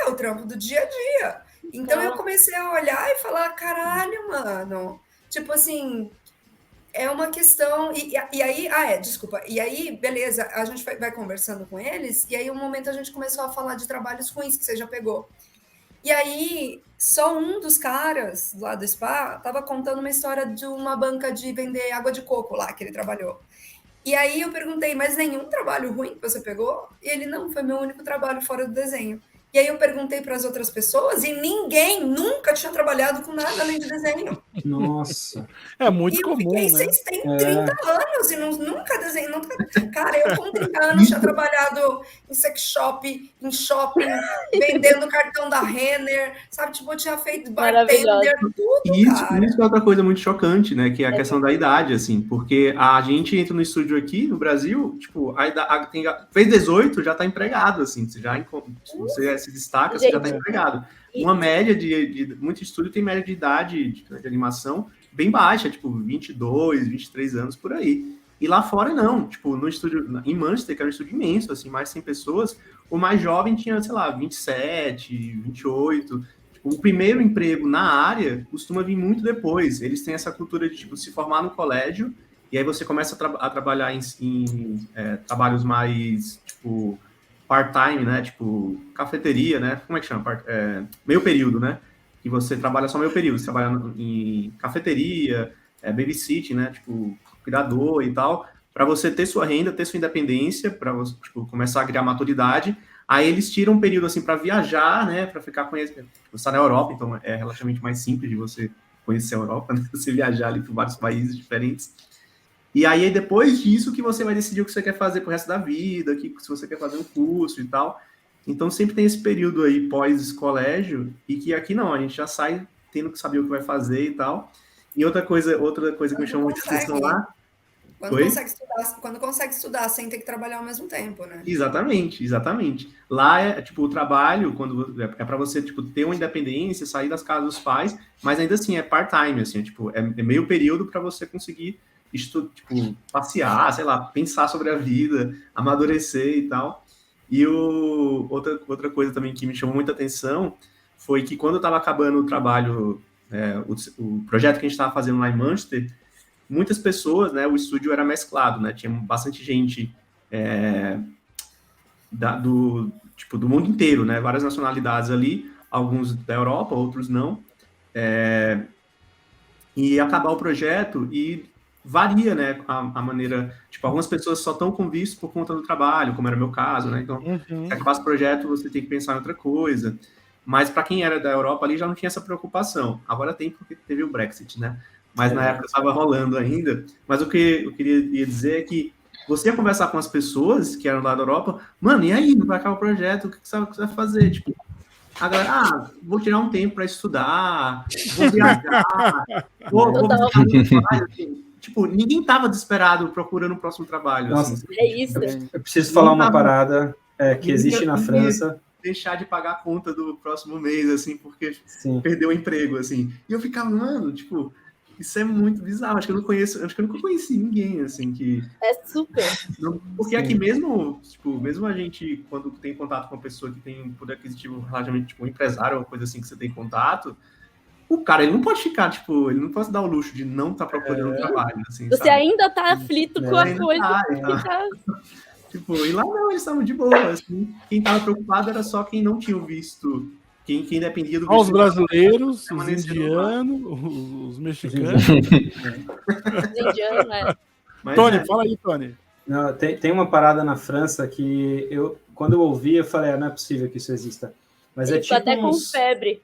O trampo do dia a dia. Então eu comecei a olhar e falar, caralho, mano. Tipo assim, é uma questão... E aí... desculpa. E aí, beleza, a gente vai conversando com eles, e aí um momento a gente começou a falar de trabalhos ruins que você já pegou. E aí, só um dos caras lá do Spa estava contando uma história de uma banca de vender água de coco lá, que ele trabalhou. E aí eu perguntei, mas nenhum trabalho ruim que você pegou? E ele, não, foi meu único trabalho fora do desenho. E aí eu perguntei para as outras pessoas e ninguém nunca tinha trabalhado com nada além de desenho. Nossa. É muito comum, né? Vocês têm 30 anos e nunca desenham. Cara, eu com 30 anos tinha trabalhado em sex shop, em shopping, vendendo cartão da Renner, sabe? Tipo, eu tinha feito bartender, tudo, cara. Isso é outra coisa muito chocante, né? Que é a questão da idade, assim. Porque a gente entra no estúdio aqui, no Brasil, tipo, fez 18, já tá empregado, assim. Você se destaca, você já tá empregado. Uma média de muito estúdio tem média de idade de animação bem baixa, tipo 22, 23 anos por aí. E lá fora não, tipo, no estúdio em Manchester, que era um estúdio imenso, assim, mais de 100 pessoas, o mais jovem tinha, sei lá, 27, 28. Tipo, o primeiro emprego na área costuma vir muito depois. Eles têm essa cultura de, tipo, se formar no colégio e aí você começa a trabalhar em trabalhos mais, tipo, part-time, né? Tipo, cafeteria, né? Como é que chama? Meio período, né? Que você trabalha só meio período. Você trabalha em cafeteria, babysitting, né? Tipo, cuidador e tal. Para você ter sua renda, ter sua independência, para você, tipo, começar a criar maturidade. Aí eles tiram um período, assim, para viajar, né? Para ficar conhecendo. Você está na Europa, então é relativamente mais simples de você conhecer a Europa, né? Você viajar ali por vários países diferentes. E aí, depois disso, que você vai decidir o que você quer fazer pro resto da vida, se você quer fazer um curso e tal. Então, sempre tem esse período aí pós-colégio, e que aqui não, a gente já sai tendo que saber o que vai fazer e tal. E outra coisa que me chamou muita atenção lá... Quando consegue estudar sem ter que trabalhar ao mesmo tempo, né? Exatamente. Lá, tipo, o trabalho, é para você, tipo, ter uma independência, sair das casas dos pais, mas ainda assim, é part-time, assim, tipo, é meio período para você conseguir tipo, passear, sei lá, pensar sobre a vida, amadurecer e tal. E outra coisa também que me chamou muita atenção foi que quando eu estava acabando o trabalho, o projeto que a gente estava fazendo lá em Manchester, muitas pessoas, né, o estúdio era mesclado, né, tinha bastante gente do mundo inteiro, né, várias nacionalidades ali, alguns da Europa, outros não, e acabar o projeto e varia, né, a maneira, tipo, algumas pessoas só estão com visto por conta do trabalho, como era o meu caso, né, então, se acabasse o projeto, você tem que pensar em outra coisa, mas para quem era da Europa ali já não tinha essa preocupação, agora tem porque teve o Brexit, né, mas na época estava rolando ainda, mas o que eu queria dizer é que você ia conversar com as pessoas que eram lá da Europa, mano, e aí, não vai acabar o projeto, o que você vai fazer, tipo, a galera, vou tirar um tempo para estudar, vou viajar, vou visitar um trabalho, assim. Tipo, ninguém tava desesperado procurando o próximo trabalho. Nossa, assim. É isso. Eu preciso falar uma parada que existe na França. Deixar de pagar a conta do próximo mês, assim, porque Sim. perdeu o emprego, assim. E eu ficava, mano, tipo, isso é muito bizarro. Acho que eu nunca conheci ninguém, assim, que... É super. Porque Sim. aqui mesmo, tipo, mesmo a gente, quando tem contato com uma pessoa que tem poder aquisitivo relativamente, tipo, um empresário ou coisa assim que você tem contato, o cara, ele não pode ficar, tipo, ele não pode dar o luxo de não estar procurando trabalho, assim, Você sabe? ainda tá aflito com a Ainda coisa. tá, que fica- Tipo, e lá não, eles estavam de boa, assim. Quem tava preocupado era só quem não tinha o visto, quem dependia do visto. Os brasileiros, os permanecendo lá. indianos, os mexicanos. indiano, né? Mas Tony, fala aí, Tony. Não, tem uma parada na França que quando eu ouvi, eu falei, não é possível que isso exista. Mas Ele é ficou tipo até com uns... febre.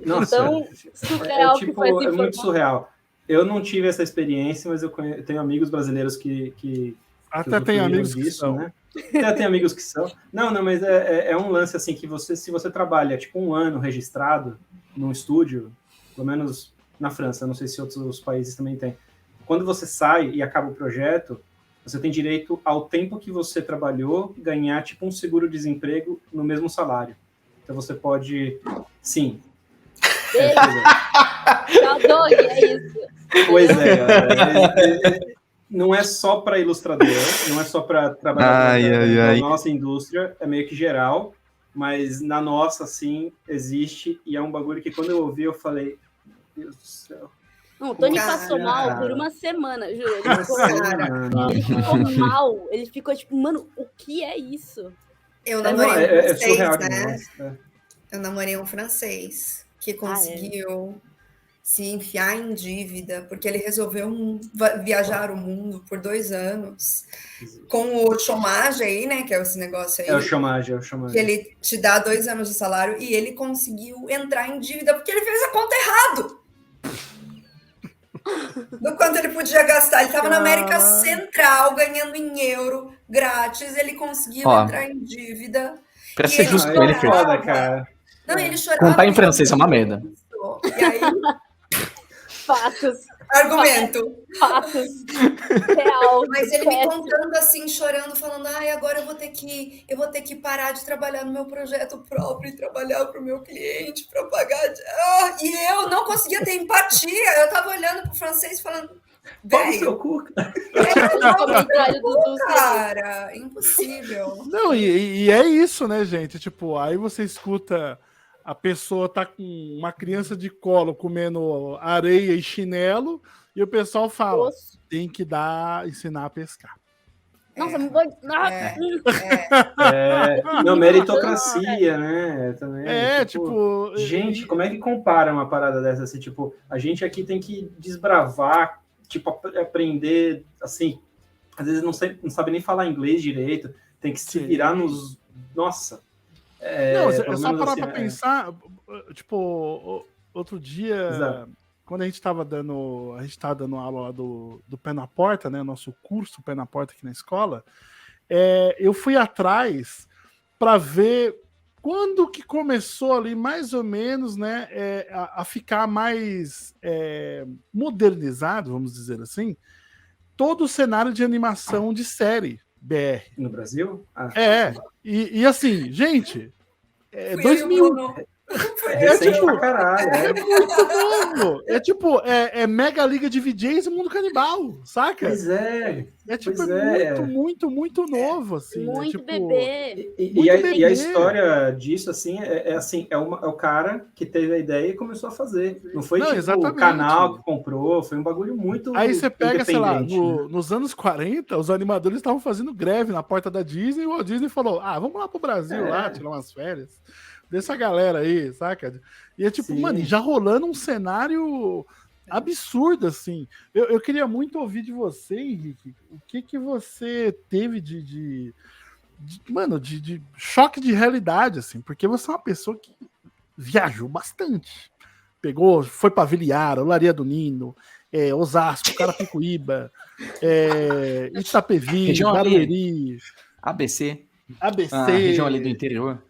Nossa, Tão surreal que foi essa é muito informação. surreal. Eu não tive essa experiência, mas eu tenho amigos brasileiros que Até tem usufruíram amigos que disso, são. né? Até tem amigos que são. Não, mas é um lance assim que se você trabalha tipo um ano registrado num estúdio, pelo menos na França, não sei se outros países também tem. Quando você sai e acaba o projeto, você tem direito ao tempo que você trabalhou ganhar tipo um seguro-desemprego no mesmo salário. Então você pode, sim. Adoro, é isso. Pois é, galera. Não é só para ilustrador, não é só para trabalhar na nossa indústria, é meio que geral, mas na nossa, assim, existe, e é um bagulho que quando eu ouvi, eu falei, meu Deus do céu. Não, o Tony Cara. passou mal por uma semana, juro. Ele ficou mal. Ele ficou tipo, mano, o que é isso? Eu namorei um francês, surreal né? demais. Eu namorei um francês que conseguiu se enfiar em dívida, porque ele resolveu viajar o mundo por 2 anos com o chômage aí, né? Que é esse negócio aí. É o chômage. Que ele te dá 2 anos de salário e ele conseguiu entrar em dívida porque ele fez a conta errado. Do quanto ele podia gastar. Ele estava na América Central, ganhando em euro, grátis. Ele conseguiu entrar em dívida. Pra ser justo com ele, foda, cara. Não, ele chorava. Contar em francês é uma merda. E aí... Fatos. Argumento. Fatos. Real. Mas ele me contando assim, chorando, falando, agora eu vou ter que parar de trabalhar no meu projeto próprio e trabalhar para o meu cliente para pagar. E eu não conseguia ter empatia. Eu tava olhando pro francês falando, velho, cara, impossível. Não, e é isso, né, gente? Tipo, aí você escuta a pessoa tá com uma criança de colo comendo areia e chinelo e o pessoal fala, tem que ensinar a pescar. Nossa, não vou... Não, meritocracia, né? Também, tipo... Gente, como é que compara uma parada dessa? Assim, tipo, a gente aqui tem que desbravar, tipo, aprender, assim, às vezes não sabe nem falar inglês direito, tem que se virar nos... Nossa! Não, é só parar pra pensar, tipo, outro dia... Exato. Quando a gente tava dando aula lá do Pé na Porta, né? Nosso curso Pé na Porta aqui na escola, eu fui atrás para ver quando que começou ali, mais ou menos, né? A ficar mais modernizado, vamos dizer assim, todo o cenário de animação de série BR. No Brasil? E assim, gente, 2000... Recente pra caralho. É muito novo. É Mega Liga de VJs e Mundo Canibal, saca? Pois é. Muito novo, assim. Muito, né? bebê. E a história disso, assim, é o cara que teve a ideia e começou a fazer. Não foi o canal que comprou, foi um bagulho muito. Aí você pega, sei lá, nos anos 40, os animadores estavam fazendo greve na porta da Disney e o Walt Disney falou: vamos lá pro Brasil, lá, tirar umas férias. Dessa galera aí, saca? E mano, já rolando um cenário absurda, assim. Eu queria muito ouvir de você, Henrique, o que você teve de choque de realidade, assim, porque você é uma pessoa que viajou bastante. Foi para Viliara, Olaria do Nino, Osasco, Carapicuíba, Itapevi, Região Barueri, ABC. região ali do interior.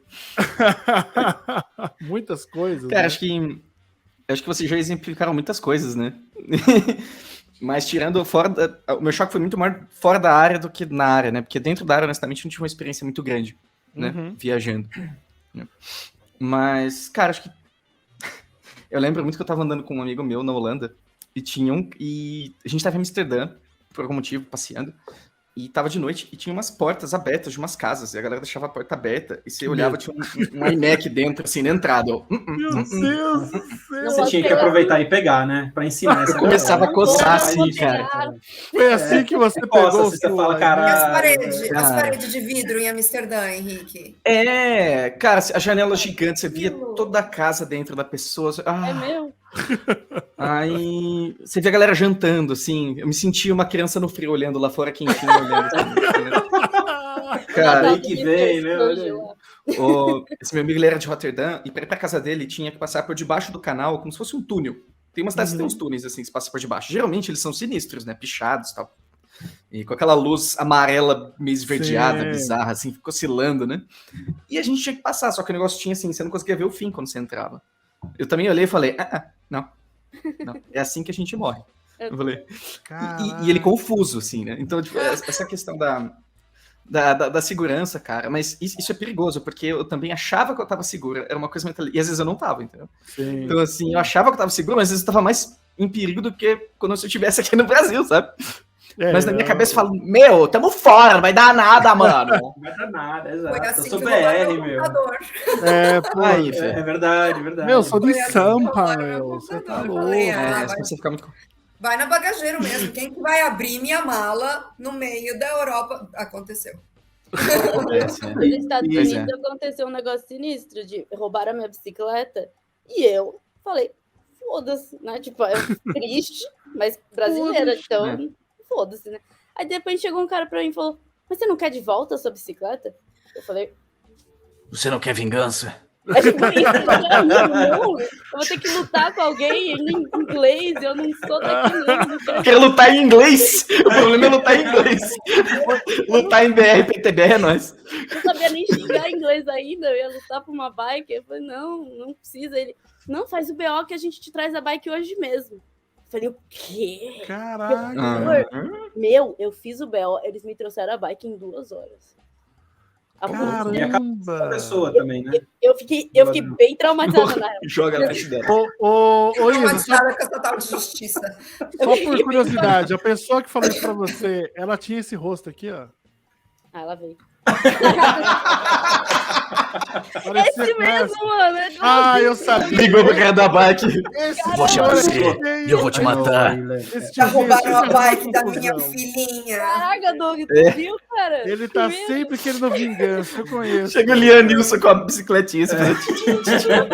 Muitas coisas. Cara, né? acho que vocês já exemplificaram muitas coisas, né? Mas tirando o meu choque foi muito maior fora da área do que na área, né? Porque dentro da área, honestamente, não tive uma experiência muito grande, né? Viajando. Né? Mas, cara, acho que eu lembro muito que eu tava andando com um amigo meu na Holanda e a gente tava em Amsterdã, por algum motivo, passeando, e tava de noite e tinha umas portas abertas de umas casas, e a galera deixava a porta aberta, e você olhava, tinha um iMac dentro, assim, na entrada. Meu Deus do céu! Você tinha que aproveitar e pegar, né? Pra ensinar essa Eu começava a coçar assim, cara. Foi assim que você Coça, pegou você fala, cara. E as cara. paredes de vidro em Amsterdã, Henrique? Cara, a janela gigante, você via toda a casa dentro da pessoa. É meu? Aí você via a galera jantando, assim. Eu me sentia uma criança no frio olhando lá fora, quentinho, olhando. Assim, cara, aí que vem, né? esse meu amigo, ele era de Roterdã, e pra ir pra casa dele tinha que passar por debaixo do canal, como se fosse um túnel. Tem umas cidades que tem uns túneis, assim, que se passa por debaixo. Geralmente eles são sinistros, né? Pichados e tal. E com aquela luz amarela meio esverdeada, bizarra, assim, ficou oscilando, né? E a gente tinha que passar, só que o negócio tinha assim, você não conseguia ver o fim quando você entrava. Eu também olhei e falei, não, é assim que a gente morre. Eu falei, e ele confuso, assim, né? Então, tipo, essa questão da segurança, cara, mas isso é perigoso, porque eu também achava que eu tava seguro, era uma coisa mental, e às vezes eu não tava, entendeu? Sim. Então, assim, eu achava que eu tava seguro, mas às vezes eu tava mais em perigo do que quando eu estivesse aqui no Brasil, sabe? Mas na minha cabeça eu falo, meu, tamo fora, não vai dar nada, mano. Não vai dar nada, exato. Foi assim Eu sou que BR, roubaram o meu. computador. Aí, É verdade, verdade. Meu, eu sou de Foi assim que Sampa, roubaram meu. meu Você tá computador. Eu louco. falei, Você fica muito... vai na bagageiro mesmo. Quem que vai abrir minha mala no meio da Europa? Aconteceu. Nos Estados Pois Unidos aconteceu um negócio sinistro de roubar a minha bicicleta e eu falei, foda-se, né? Tipo, eu triste, mas brasileira, então foda-se, né? Aí depois chegou um cara pra mim e falou, mas você não quer de volta a sua bicicleta? Eu falei, você não quer vingança? é tipo isso, não, eu vou ter que lutar com alguém em inglês, eu não sou daqui mesmo. Quero lutar em inglês. O problema é lutar em inglês. Lutar em BR, PTBR é nóis. Eu não sabia nem xingar inglês ainda, eu ia lutar por uma bike. Eu falei, não precisa. Ele, não, faz o BO que a gente te traz a bike hoje mesmo. Eu falei, o quê? Caraca. Eu fiz o BO, eles me trouxeram a bike em 2 horas. E a cabeça da pessoa também, né? Eu fiquei bem traumatizada na época. Joga na frente dela. Ô, Isa, só Traumatizada com essa tal de justiça. por curiosidade, a pessoa que falou isso pra você, ela tinha esse rosto aqui, ó. Ah, ela veio. Parecia Esse mesmo, mano. eu sabia. Ligou pra cara da bike. Vou chamar você e eu vou te matar. Já roubaram a bike da minha filhinha. Caraca, Doug, tu viu, cara? Ele tá sempre querendo vingança, eu conheço. Chega o Lianilson com a bicicletinha.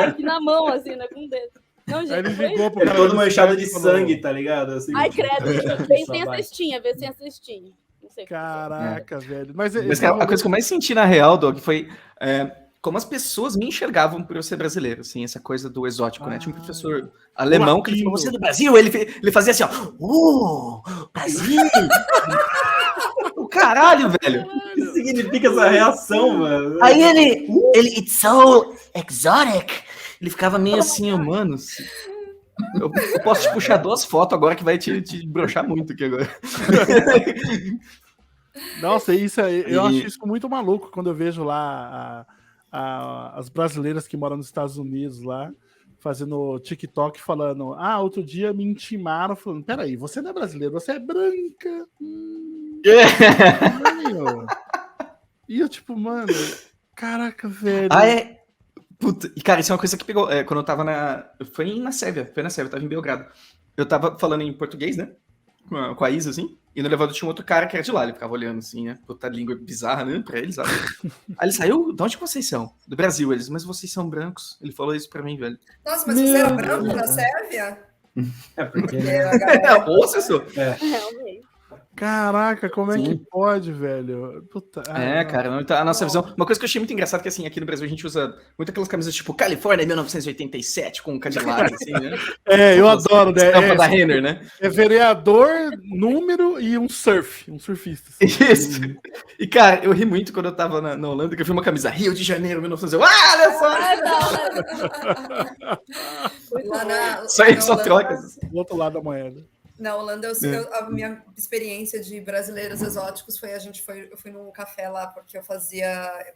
Aqui na mão, assim, né? Com o dedo. Não, gente, Aí ele foi ligou isso. pro É cara todo do manchado de Skype e falou, sangue, tá ligado? Assim, Ai, credo. Vem sem a Só vai. cestinha, vê sem a cestinha. Não sei. Caraca, velho. Mas Cara, a coisa que eu mais senti na real, Doug, foi como as pessoas me enxergavam por eu ser brasileiro, assim, essa coisa do exótico, né? Tinha um professor alemão que ele falou, você é do Brasil? Ele fazia assim, ó, Brasil! O caralho, velho! O que significa essa reação, mano? Aí ele, it's so exotic. Ele ficava meio assim, mano. Eu posso te puxar 2 fotos agora que vai te broxar muito aqui agora. Nossa, isso aí, eu acho isso muito maluco quando eu vejo lá as brasileiras que moram nos Estados Unidos lá, fazendo TikTok falando, outro dia me intimaram, falando, peraí, você não é brasileiro, você é branca. E eu tipo, mano, caraca, velho. Puta, e cara, isso é uma coisa que pegou, quando eu tava foi na Sérvia, eu tava em Belgrado. Eu tava falando em português, né, com a Isa, assim, e no elevador tinha um outro cara que era de lá, ele ficava olhando assim, né, puta língua bizarra, né, pra eles, sabe? Aí ele saiu, de onde vocês são? Do Brasil, eles, mas vocês são brancos. Ele falou isso pra mim, velho. Nossa, mas você era branco na Sérvia? É porque, Porque né? a galera- Ô, Cessô. Realmente. Caraca, como é que Sim. pode, velho? Puta, É, cara, não, então, a nossa visão. Uma coisa que eu achei muito engraçada é que, assim, aqui no Brasil a gente usa muito aquelas camisas tipo Califórnia 1987 com Cadillac, assim, né? eu adoro, né? Estampa da Renner, né? É vereador, número e um surfista. assim. Isso. E, cara, eu ri muito quando eu tava na Holanda, que eu vi uma camisa Rio de Janeiro, 1900. Olha só! Ah, da hora. Muito Lá bom. na, Isso aí na só Holanda- trocas. Do outro lado da moeda. Na Holanda, a minha experiência de brasileiros exóticos foi eu fui num café lá porque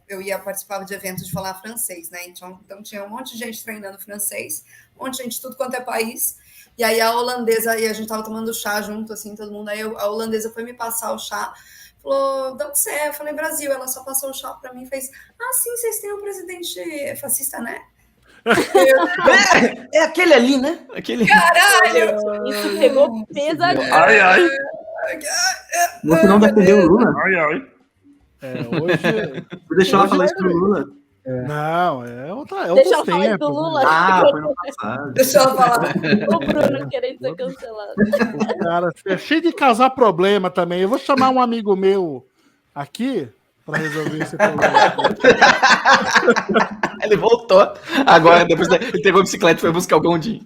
eu ia participar de eventos de falar francês, né? Então tinha um monte de gente treinando francês, um monte de gente de tudo quanto é país. E aí a holandesa, e a gente tava tomando chá junto, assim, todo mundo. Aí a holandesa foi me passar o chá, falou, de onde você é? Eu falei, Brasil. Ela só passou o chá pra mim e fez, sim, vocês têm um presidente fascista, né? É aquele ali, né? Aquele. Caralho! Isso pegou pesadinho. Ai, ai. Você não defendeu o Lula? Ai, ai. Hoje. Você deixou ela falar isso pro Lula? Não, é outros Deixa eu falar isso tempos. do né? Lula. Foi no passado. Deixa eu falar. O Bruno querendo ser cancelado. O cara é cheio de causar problema também. Eu vou chamar um amigo meu aqui para resolver esse problema. Ele voltou. Agora, depois ele pegou a bicicleta e foi buscar o Gondim.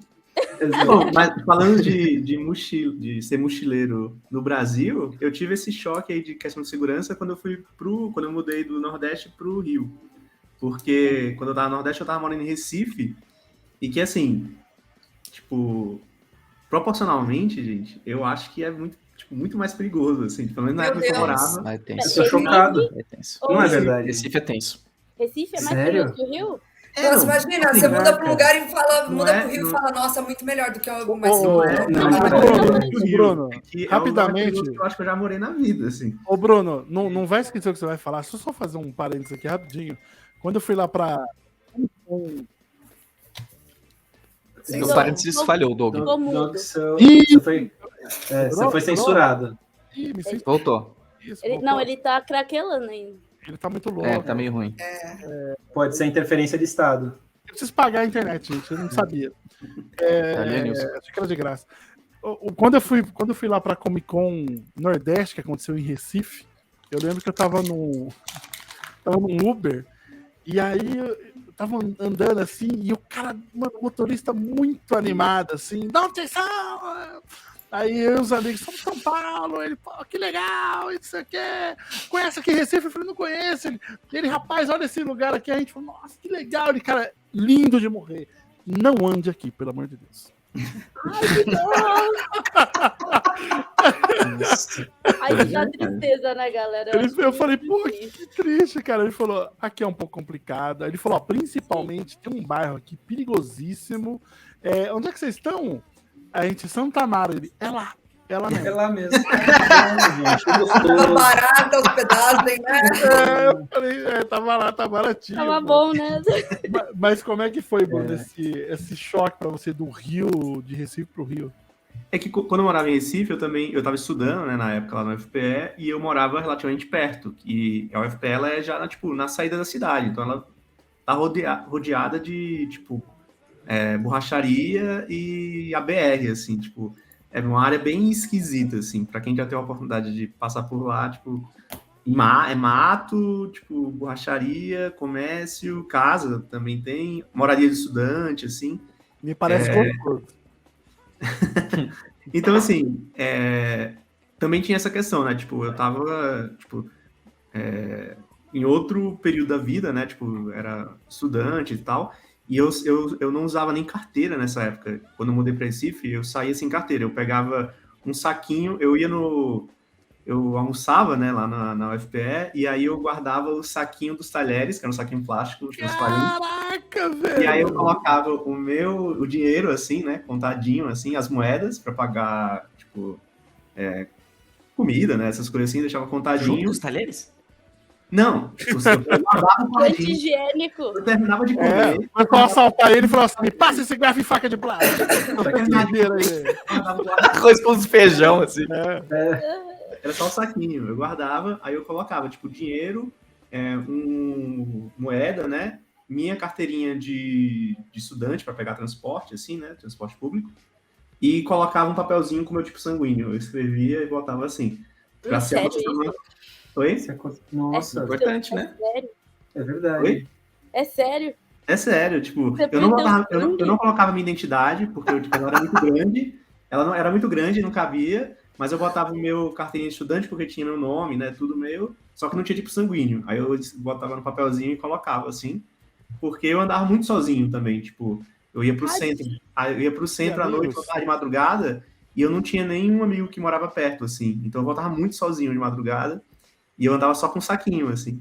Bom, mas falando de ser mochileiro no Brasil, eu tive esse choque aí de questão de segurança quando eu mudei do Nordeste pro Rio. Porque quando eu tava no Nordeste, eu tava morando em Recife, e que assim, tipo, proporcionalmente, gente, eu acho que é muito mais perigoso, assim, pelo menos na Meu época que eu Deus. morava. É Eu tenso. tô chocado. É tenso. Não é verdade. Recife é tenso. Recife é mais Sério? perigoso que o Rio? Nossa, não, imagina, assim, você muda para um lugar e Não muda é- para o Rio não- e fala, nossa, muito melhor do que o mais Ô, Bruno, que é o lugar mais rapidamente. perigoso que eu acho que eu já morei na vida, assim. Ô, Bruno, não vai esquecer o que você vai falar. Deixa eu só fazer um parênteses aqui rapidinho. Quando eu fui lá pra. Sim, O só- parênteses falhou, Doug. Ficou mudo. Você foi censurado. Ih, me senti Voltou. isso, Ele tá craquelando ainda. ele tá muito louco. É, tá meio ruim. Pode ser interferência de Estado. Eu preciso pagar a internet, gente. Eu não sabia. Tá ali, Nilson. Achei que era de graça. Quando eu fui lá pra Comic Con Nordeste, que aconteceu em Recife, eu lembro que eu tava num Uber, e aí eu tava andando assim, e o cara, mano, o motorista muito animado, assim, dá atenção! Aí eu e os amigos, somos de São Paulo, ele, pô, que legal, isso aqui, conhece aqui Recife? Eu falei, não conheço. Ele, rapaz, olha esse lugar aqui, a gente falou, nossa, que legal, ele, cara, lindo de morrer. Não ande aqui, pelo amor de Deus. Aí dá tristeza, né, galera? Eu falei, pô, que triste, cara. Ele falou, aqui é um pouco complicado. Aí ele falou, ó, principalmente tem um bairro aqui perigosíssimo. Onde é que vocês estão? A gente, Santa Amaro. Ele, é lá mesmo. É lá mesmo. Gente, que Tá gostoso. barata os pedaços, né? Eu falei, tava lá, tá baratinho. Tava mano. bom, né? Mas como é que foi, Bruno, esse choque pra você do Rio, de Recife pro Rio? É que quando eu morava em Recife, eu tava estudando, né, na época lá no UFPE, e eu morava relativamente perto. E a UFPE, ela é já, tipo, na saída da cidade. Então ela tá rodeada de, tipo, borracharia e a BR, assim, tipo, é uma área bem esquisita, assim, para quem já tem a oportunidade de passar por lá, tipo, é mato, tipo, borracharia, comércio, casa também tem, moradia de estudante, assim. Me parece gostoso. Então, assim, também tinha essa questão, né, tipo, eu tava, tipo, em outro período da vida, né, tipo, era estudante e tal, e eu não usava nem carteira nessa época. Quando eu mudei para Recife, eu saía sem carteira. Eu pegava um saquinho, eu almoçava, né, lá na UFPE, e aí eu guardava o saquinho dos talheres, que era um saquinho plástico transparente. Caraca, velho! E aí eu colocava o dinheiro, assim, né, contadinho, assim, as moedas, para pagar, tipo, comida, né, essas coisas assim, deixava Junto contadinho. com os talheres? Não, eu guardava o contadinho. Anti-higiênico. Eu terminava de comer. Foi pra assaltar ele e falou assim: me passa esse garfo e faca de plástico. Arroz com os feijão, assim. Era só o saquinho. Eu guardava, aí eu colocava, tipo, dinheiro, moeda, né? Minha carteirinha de estudante para pegar transporte, assim, né? Transporte público. e colocava um papelzinho com o meu tipo sanguíneo. Eu escrevia e botava assim. Pra ser Sério acostumado. Oi? Nossa, Importante, né? Sério? é verdade. Oi? É sério? É sério, tipo, Você eu não, põe teu botava, eu sangue? não colocava minha identidade, porque tipo, ela era muito grande, ela não era muito grande, não cabia, mas eu botava o meu carteirinha de estudante, porque tinha meu nome, né, tudo meu, só que não tinha tipo sanguíneo. Aí eu botava no papelzinho e colocava, assim, porque eu andava muito sozinho também, tipo, eu ia pro centro, aí eu ia pro centro à noite, voltava de madrugada, e eu não tinha nenhum amigo que morava perto, assim, então eu voltava muito sozinho de madrugada, e eu andava só com um saquinho, assim.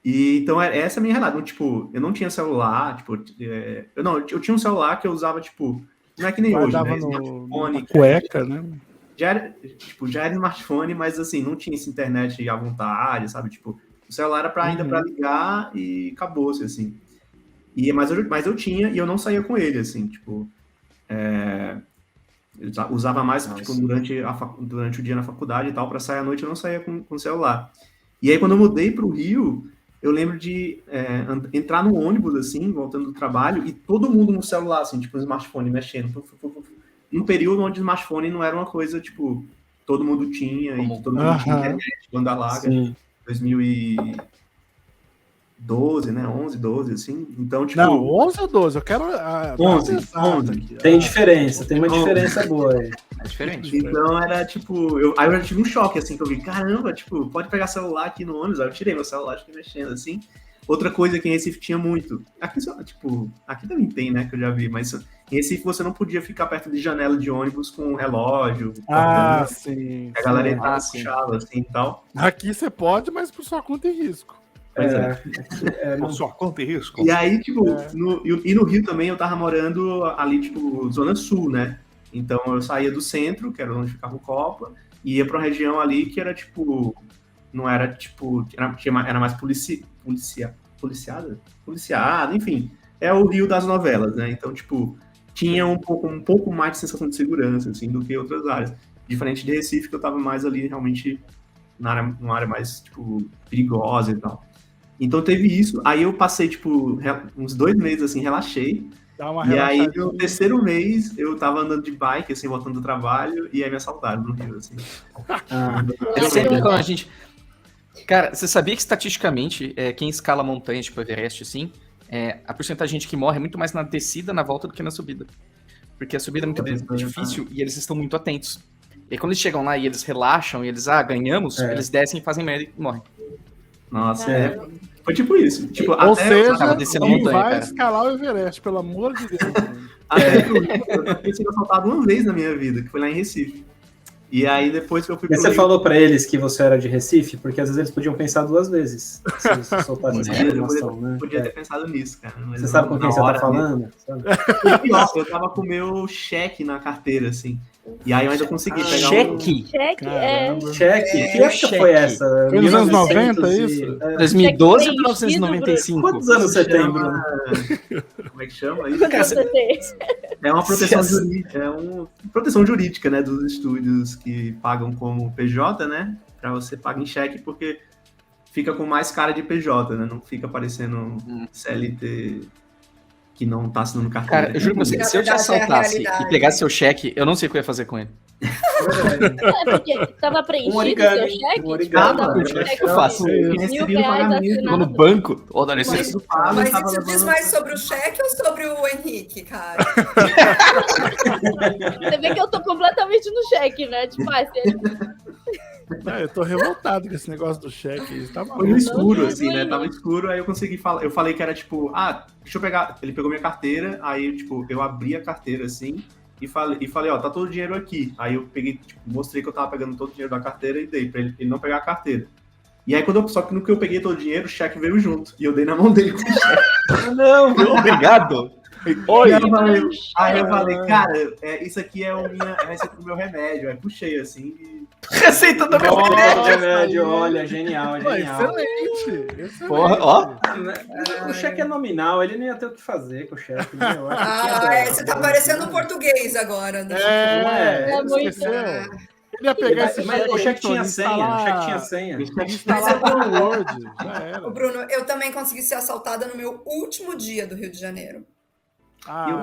E então essa é a minha realidade. Então, tipo, eu não tinha celular, tipo, eu tinha um celular que eu usava, tipo, não é que nem hoje, Guardava né? na Smartphone, cueca, né? já era smartphone, mas assim, não tinha essa internet à vontade, sabe? Tipo, o celular era ainda para ligar e acabou-se, assim. Mas eu tinha e eu não saía com ele, assim, tipo, eu usava mais tipo, durante o dia na faculdade e tal, para sair à noite eu não saía com o celular. E aí, quando eu mudei para o Rio, eu lembro de entrar no ônibus, assim, voltando do trabalho, e todo mundo no celular, assim, tipo, no smartphone, mexendo. Num período onde o smartphone não era uma coisa, tipo, todo mundo tinha, e que todo mundo tinha internet, banda larga, 2012, né? 11, 12, assim. Então, tipo... Não, 11 ou 12? Eu quero... 11. Aqui. Tem diferença, tem uma diferença boa aí. É diferente. Então era tipo, aí eu tive um choque, assim, que eu vi, caramba, tipo, pode pegar celular aqui no ônibus. Aí eu tirei meu celular, fiquei mexendo, assim. Outra coisa que em Recife tinha muito, aqui também tem, né, que eu já vi, mas em Recife você não podia ficar perto de janela de ônibus com relógio, sim. A galera entrava, puxava, assim, e tal. Aqui você pode, mas por sua conta e risco. Pois é. Por sua conta e risco. E aí, tipo, no Rio também eu tava morando ali, tipo, Zona Sul, né? Então eu saía do centro, que era onde ficava o Copa, e ia pra uma região ali que era, tipo, não era, tipo, era mais policiada, enfim. É o Rio das novelas, né? Então, tipo, tinha um pouco mais de sensação de segurança, assim, do que outras áreas. Diferente de Recife, que eu tava mais ali, realmente, numa área mais, tipo, perigosa e tal. Então teve isso, aí eu passei, tipo, uns 2 meses, assim, relaxei. E aí, no terceiro mês, eu tava andando de bike, assim, voltando do trabalho, e aí me assaltaram no Rio, assim. É sempre quando a gente... Cara, você sabia que estatisticamente, quem escala montanha, tipo Everest, assim, a porcentagem de gente que morre é muito mais na descida, na volta, do que na subida. Porque a subida é muito difícil e eles estão muito atentos. E aí, quando eles chegam lá e eles relaxam, e eles, ganhamos, eles descem, fazem merda e morrem. Nossa, foi tipo isso. Tipo, Ou seja, quem vai escalar o Everest, pelo amor de Deus. Até pro Rio, eu tinha sido assaltado uma vez na minha vida, que foi lá em Recife. E aí, depois que eu fui pro Mas você Rio... falou pra eles que você era de Recife? Porque às vezes eles podiam pensar 2 vezes se você soltasse essa informação, né? Podia ter pensado nisso, cara. Mas você sabe com quem você tá falando? Pior, eu tava com o meu cheque na carteira, assim. E aí eu ainda consegui pegar cheque? Cheque? Que época foi essa? Foi nos anos 90, isso? 2012 ou 1995? Quantos anos você tem, Bruno? Como é que chama isso? É uma proteção jurídica, proteção jurídica, né, dos estúdios que pagam como PJ, né? Pra você pagar em cheque, porque fica com mais cara de PJ, né? Não fica parecendo CLT que não tá assinando carteira. Cara, eu juro pra você, se eu te assaltasse e pegasse seu cheque, eu não sei o que eu ia fazer com ele. Porque tava preenchido o seu cheque? O que eu faço? R$1.000 no banco? Ou dá Mas isso diz mais sobre o cheque ou sobre o Henrique, cara? Você vê que eu tô completamente no cheque, né? Tipo, eu tô revoltado com esse negócio do cheque. Foi no escuro, assim, né? Tava escuro, aí eu consegui falar. Eu falei que era tipo, deixa eu pegar. Ele pegou minha carteira, aí, tipo, eu abri a carteira assim e falei, ó, tá todo o dinheiro aqui. Aí eu peguei, tipo, mostrei que eu tava pegando todo o dinheiro da carteira e dei pra ele não pegar a carteira. E aí, só que no que eu peguei todo o dinheiro, o cheque veio junto. E eu dei na mão dele com o cheque. Não, obrigado. Oi. Aí eu falei, cara, isso aqui é a receita do meu remédio. Aí puxei assim e... Receita do meu remédio, olha, genial. Excelente. Porra, ó. O cheque é nominal, ele nem ia ter o que fazer com o cheque. Né? Você tá parecendo um português agora. Né? É muito... Esqueceu. Ele ia pegar esse cheque. O cheque tinha senha. Instalar no Word. Já era. Bruno, eu também consegui ser assaltada no meu último dia do Rio de Janeiro.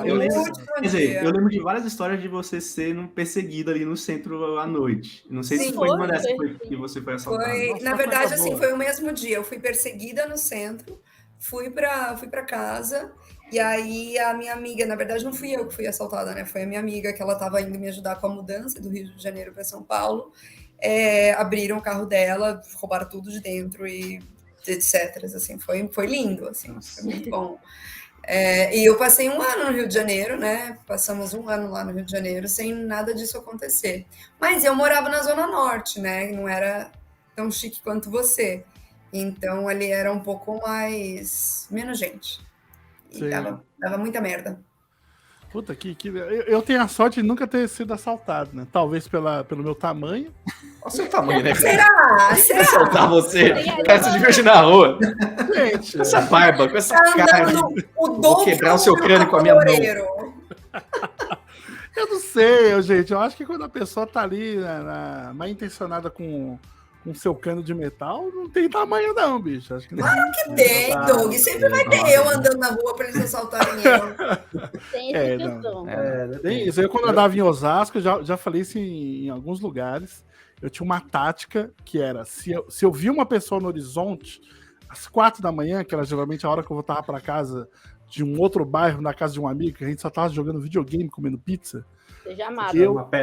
Eu lembro, último quer dizer, dia. eu lembro de várias histórias de você sendo perseguida ali no centro à noite. Não sei Sim, se foi uma foi. dessas que você foi assaltada. Foi, Nossa, na coisa verdade, assim, boa. foi o mesmo dia. Eu fui perseguida no centro, fui para casa, e aí a minha amiga, na verdade, não fui eu que fui assaltada, né? Foi a minha amiga que ela estava indo me ajudar com a mudança do Rio de Janeiro para São Paulo. Abriram o carro dela, roubaram tudo de dentro e etc. Assim, foi lindo, assim, foi muito bom. E eu passei um ano no Rio de Janeiro, né? Passamos um ano lá no Rio de Janeiro sem nada disso acontecer. Mas eu morava na Zona Norte, né? Não era tão chique quanto você. Então ali era um pouco menos gente. E Sim. dava muita merda. Puta, eu tenho a sorte de nunca ter sido assaltado, né? Talvez pelo meu tamanho. Olha o seu tamanho, né? Será? Será? Assaltar você. Cara, se divertir na rua. Gente, Com essa barba, com essa Tá cara. andando o Vou dobro quebrar o seu crânio com a minha mão. eu não sei, gente. Eu acho que quando a pessoa tá ali mal intencionada com seu cano de metal, não tem tamanho não, bicho. Acho que não. Tem, Doug. Sempre vai ter eu andando na rua para eles assaltarem eu. Tem essa não. questão. Tem isso. Eu, quando andava em Osasco, já falei isso em alguns lugares. Eu tinha uma tática que era: se eu via uma pessoa no horizonte, às 4 da manhã, que era geralmente a hora que eu voltava para casa de um outro bairro, na casa de um amigo, que a gente só tava jogando videogame, comendo pizza. Seja amado.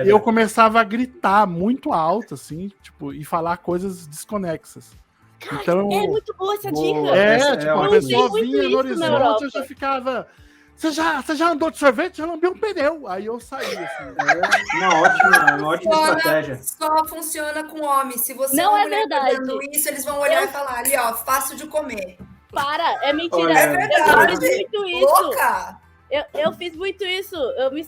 Eu começava a gritar muito alto, assim, tipo, e falar coisas desconexas. Então, É muito boa essa dica. a pessoa muito vinha no isso na horizonte, Europa. eu já ficava. Você já andou de sorvete? Já lambeu um pneu. Aí eu saí, assim. Uma ótima estratégia. Só funciona com homem. Se você Não uma é mulher verdade. fazendo isso, eles vão olhar e falar ali, ó, fácil de comer. Para, é mentira. Olha, É verdade. Eu fiz muito isso. Louca! Eu fiz muito isso.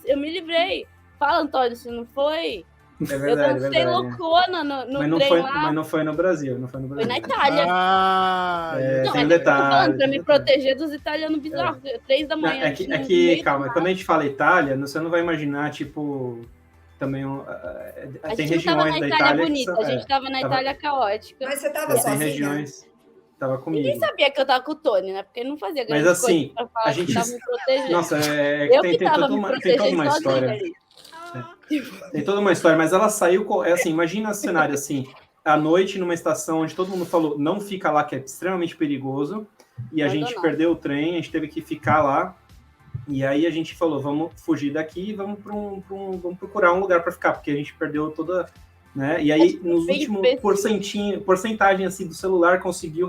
Eu me livrei. Fala, Antônio, se não foi? É verdade, eu dancei loucona no trem lá. Mas não foi no Brasil. Foi na Itália. Tem um eu tô detalhe. falando pra me proteger dos italianos bizarros. 3 da manhã. Calma, quando a gente fala Itália, você não vai imaginar, tipo, também tem gente não tava regiões na da Itália Itália bonita, que a gente tava na Itália caótica. Mas você tava tem sozinha? regiões. Tava comigo. Ninguém sabia que eu tava com o Tony, né? Porque ele não fazia grande Mas assim, coisa pra falar a gente. que tava me protegendo. Nossa, eu que tem tava toda me uma protegendo história. ali. Tem toda uma história, mas ela saiu. Assim, imagina o cenário assim, à noite numa estação onde todo mundo falou não fica lá, que é extremamente perigoso, e a gente perdeu o trem, a gente teve que ficar lá, e aí a gente falou, vamos fugir daqui e vamos vamos procurar um lugar para ficar, porque a gente perdeu toda, né? E aí nos últimos porcentagem assim do celular conseguiu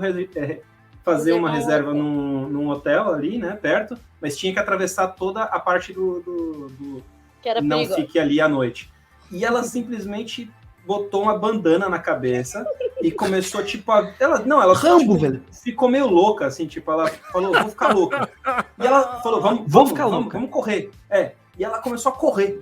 fazer uma reserva num hotel ali, né, perto, mas tinha que atravessar toda a parte do Que era não perigoso. fique ali à noite. E ela simplesmente botou uma bandana na cabeça e começou, tipo, ela Rambo, velho. ficou meio louca, assim, tipo, ela falou, vou ficar louca. E ela falou, vamos ficar louca, vamos correr. E ela começou a correr.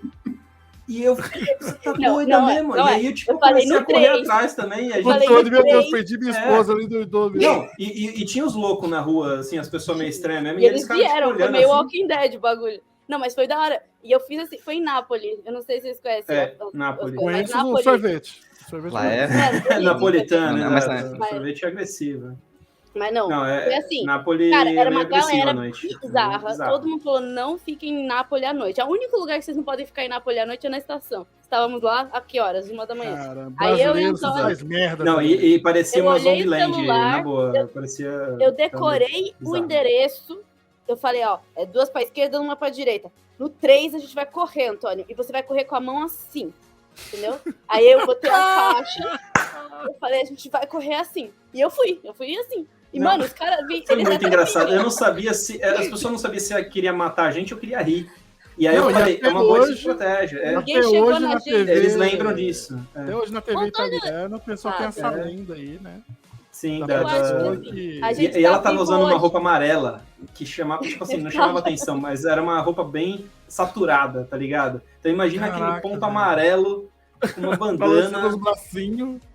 E eu fiquei, você tá doida mesmo? E aí eu comecei a correr atrás também. E a gente... Meu Deus, perdi minha esposa ali do idoso. Não, e tinha os loucos na rua, assim, as pessoas meio estranhas mesmo. E eles vieram, tipo, foi olhando meio assim. Walking Dead o bagulho. Não, mas foi da hora. E eu fiz assim, foi em Nápoles. Eu não sei se vocês conhecem. Nápoles. Conheço o sorvete. Lá é. Napolitana, mas sorvete agressivo. Mas não, foi assim. Nápoles cara, era uma agressiva galera à noite. bizarra. Bizarro. Todo mundo falou, não fiquem em Nápoles à noite. O único lugar que vocês não podem ficar em Nápoles à noite é na estação. Estávamos lá, a que horas? 1 da manhã. Cara, aí eu e Antônio faz merda. Não, e parecia eu uma olhei o Zombieland, celular, na boa. Parecia... Eu decorei o bizarro. endereço. Eu falei, ó, 2 pra esquerda, 1 pra direita. No 3 a gente vai correr, Antônio. E você vai correr com a mão assim. Entendeu? Aí eu botei a faixa. Eu falei, a gente vai correr assim. E eu fui assim. E, Não, mano, os caras... Foi muito engraçado. Eu não sabia se... As pessoas não sabiam se ela queria matar a gente ou queria rir. E aí eu falei, é uma boa estratégia. Ninguém chegou na gente. Eles lembram disso. Até hoje na TV italiana, o pessoal tem essa lenda aí, né? Sim, E ela tava usando uma roupa amarela, que chamava, tipo assim, não chamava atenção, mas era uma roupa bem saturada, tá ligado? Então imagina aquele ponto amarelo, com uma bandana...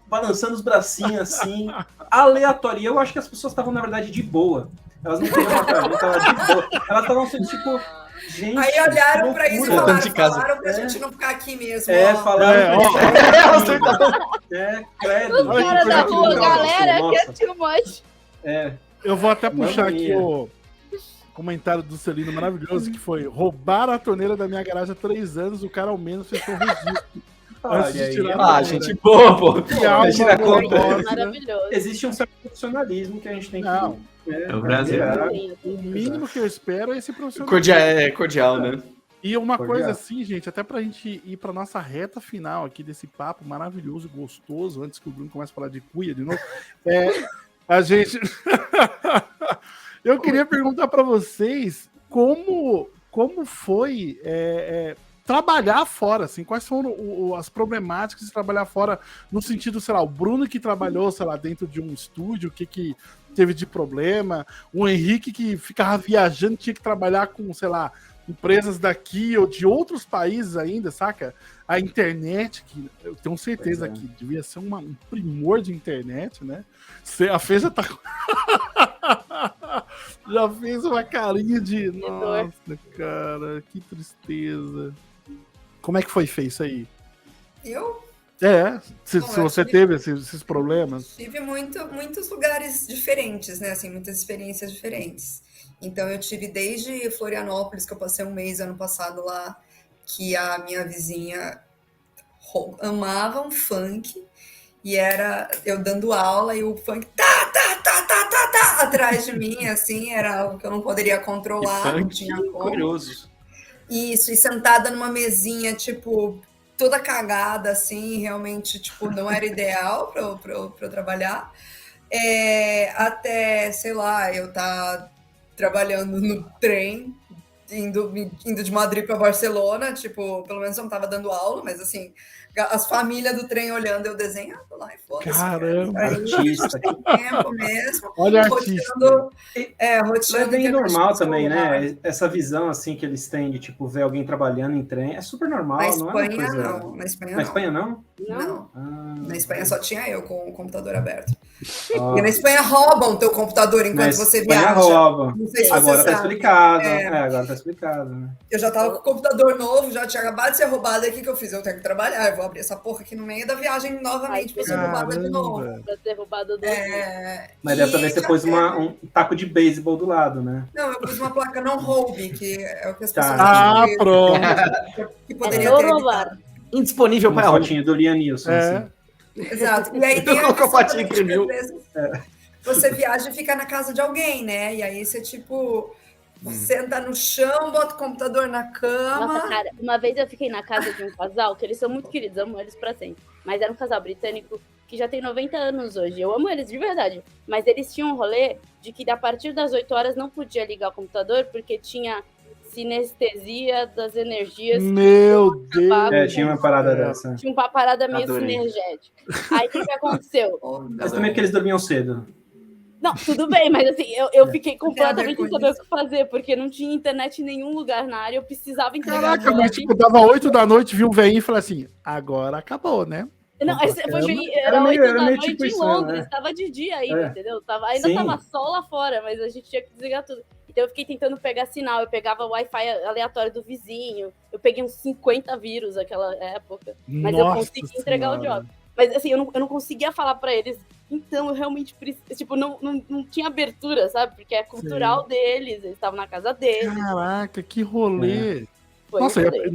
Balançando os bracinhos assim, aleatório. E eu acho que as pessoas estavam, na verdade, de boa. Elas não queriam matar a gente, estavam de boa. Elas estavam sendo tipo, gente. Aí olharam pra isso e falaram pra gente não ficar aqui mesmo. Falaram credo. Os caras da rua, galera, que é too much. Eu vou até puxar aqui comentário do Celino maravilhoso, que foi: roubaram a torneira da minha garagem há 3 anos, o cara ao menos fez um registro. Antes de tirar a torneira. gente boa, pô. Que alma Tira a conta. amorosa. Maravilhoso. Existe um certo profissionalismo que a gente tem que... Não. É o Brasil. O mínimo que eu espero é esse profissional. Cordial, né? E uma Cordial. coisa assim, gente, até pra gente ir pra nossa reta final aqui desse papo maravilhoso, gostoso, antes que o Bruno comece a falar de cuia de novo, a gente... Eu queria perguntar pra vocês como foi trabalhar fora, assim, quais foram as problemáticas de trabalhar fora, no sentido, sei lá, o Bruno que trabalhou, sei lá, dentro de um estúdio, o que teve de problema, o Henrique que ficava viajando, tinha que trabalhar com, sei lá, empresas daqui ou de outros países ainda, saca? A internet, que eu tenho certeza que devia ser um primor de internet, né? A Fê já tá... já fez uma carinha de... Nossa, cara, que tristeza. Como é que foi feito isso aí? Eu Se Bom, você eu teve esses problemas. tive muitos lugares diferentes, né? Assim, muitas experiências diferentes. Então, eu tive desde Florianópolis, que eu passei um mês ano passado lá, que a minha vizinha amava um funk, e era eu dando aula e o funk atrás de mim, assim, era algo que eu não poderia controlar, não tinha como. Curioso. Isso, e sentada numa mesinha, tipo, toda cagada, assim, realmente, tipo, não era ideal para eu trabalhar. Até, sei lá, eu tá trabalhando no trem, indo de Madrid para Barcelona, tipo, pelo menos eu não tava dando aula, mas assim, as famílias do trem olhando, eu desenhando lá e foda-se. Caramba, artista. Tempo mesmo. Olha, artista. Roteando É bem normal também, celular. né? Essa visão assim que eles têm de tipo ver alguém trabalhando em trem é super normal, Na não Espanha, é uma coisa... não. Na Espanha, Na não. Espanha não? Não. Ah, Na Espanha só tinha eu com o computador aberto. ó. E na Espanha roubam teu computador Na enquanto você Espanha viaja. rouba. Não sei se Agora você tá sabe. explicado. Agora tá explicado, né? Eu já tava com o computador novo, já tinha acabado de ser roubado aqui, que eu fiz? Eu tenho que trabalhar, eu vou abrir essa porra aqui no meio da viagem novamente pra ser roubada de novo. Pra ser roubado do Mas dessa vez você pôs um taco de beisebol do lado, né? Não, eu pus uma placa não roube, que é o que as Tá. pessoas Ah, acham pronto. que poderia não ter roubar. evitado. Indisponível Uma para onde? fotinha do Liam Neeson, assim. Exato. E aí tem Eu a coloco a questão fotinha também que de que, às vezes, você viaja e fica na casa de alguém, né? E aí você, tipo, senta no chão, bota o computador na cama. Nossa, cara, uma vez eu fiquei na casa de um casal, que eles são muito queridos, amo eles pra sempre. Mas era um casal britânico que já tem 90 anos hoje. Eu amo eles de verdade. Mas eles tinham um rolê de que a partir das 8 horas não podia ligar o computador porque tinha sinestesia das energias. Meu Deus. Tinha uma parada dessa. Tinha uma parada meio Adorei. sinergética. Aí o que aconteceu? Mas também porque eles dormiam cedo. Não, tudo bem, mas assim, eu fiquei Tem a completamente ver sem com saber o isso. que fazer, porque não tinha internet em nenhum lugar na área, eu precisava entregar Caraca, o mas job. tipo, dava 8 da noite, viu um velhinho e falou assim: agora acabou, né? Não, Vamos esse pra foi, cama. era 8 era da meio noite tipo em isso, Londres, né? tava de dia ainda, entendeu? Ainda Sim. tava sol lá fora, mas a gente tinha que desligar tudo. Então eu fiquei tentando pegar sinal, eu pegava o Wi-Fi aleatório do vizinho, eu peguei uns 50 vírus naquela época, mas eu Nossa consegui entregar o Senhora. job. Mas assim, eu não conseguia falar pra eles, então eu realmente preciso, tipo, não tinha abertura, sabe? Porque é cultural deles, eles estavam na casa deles. Caraca, que rolê. Foi Nossa, um eu rolê.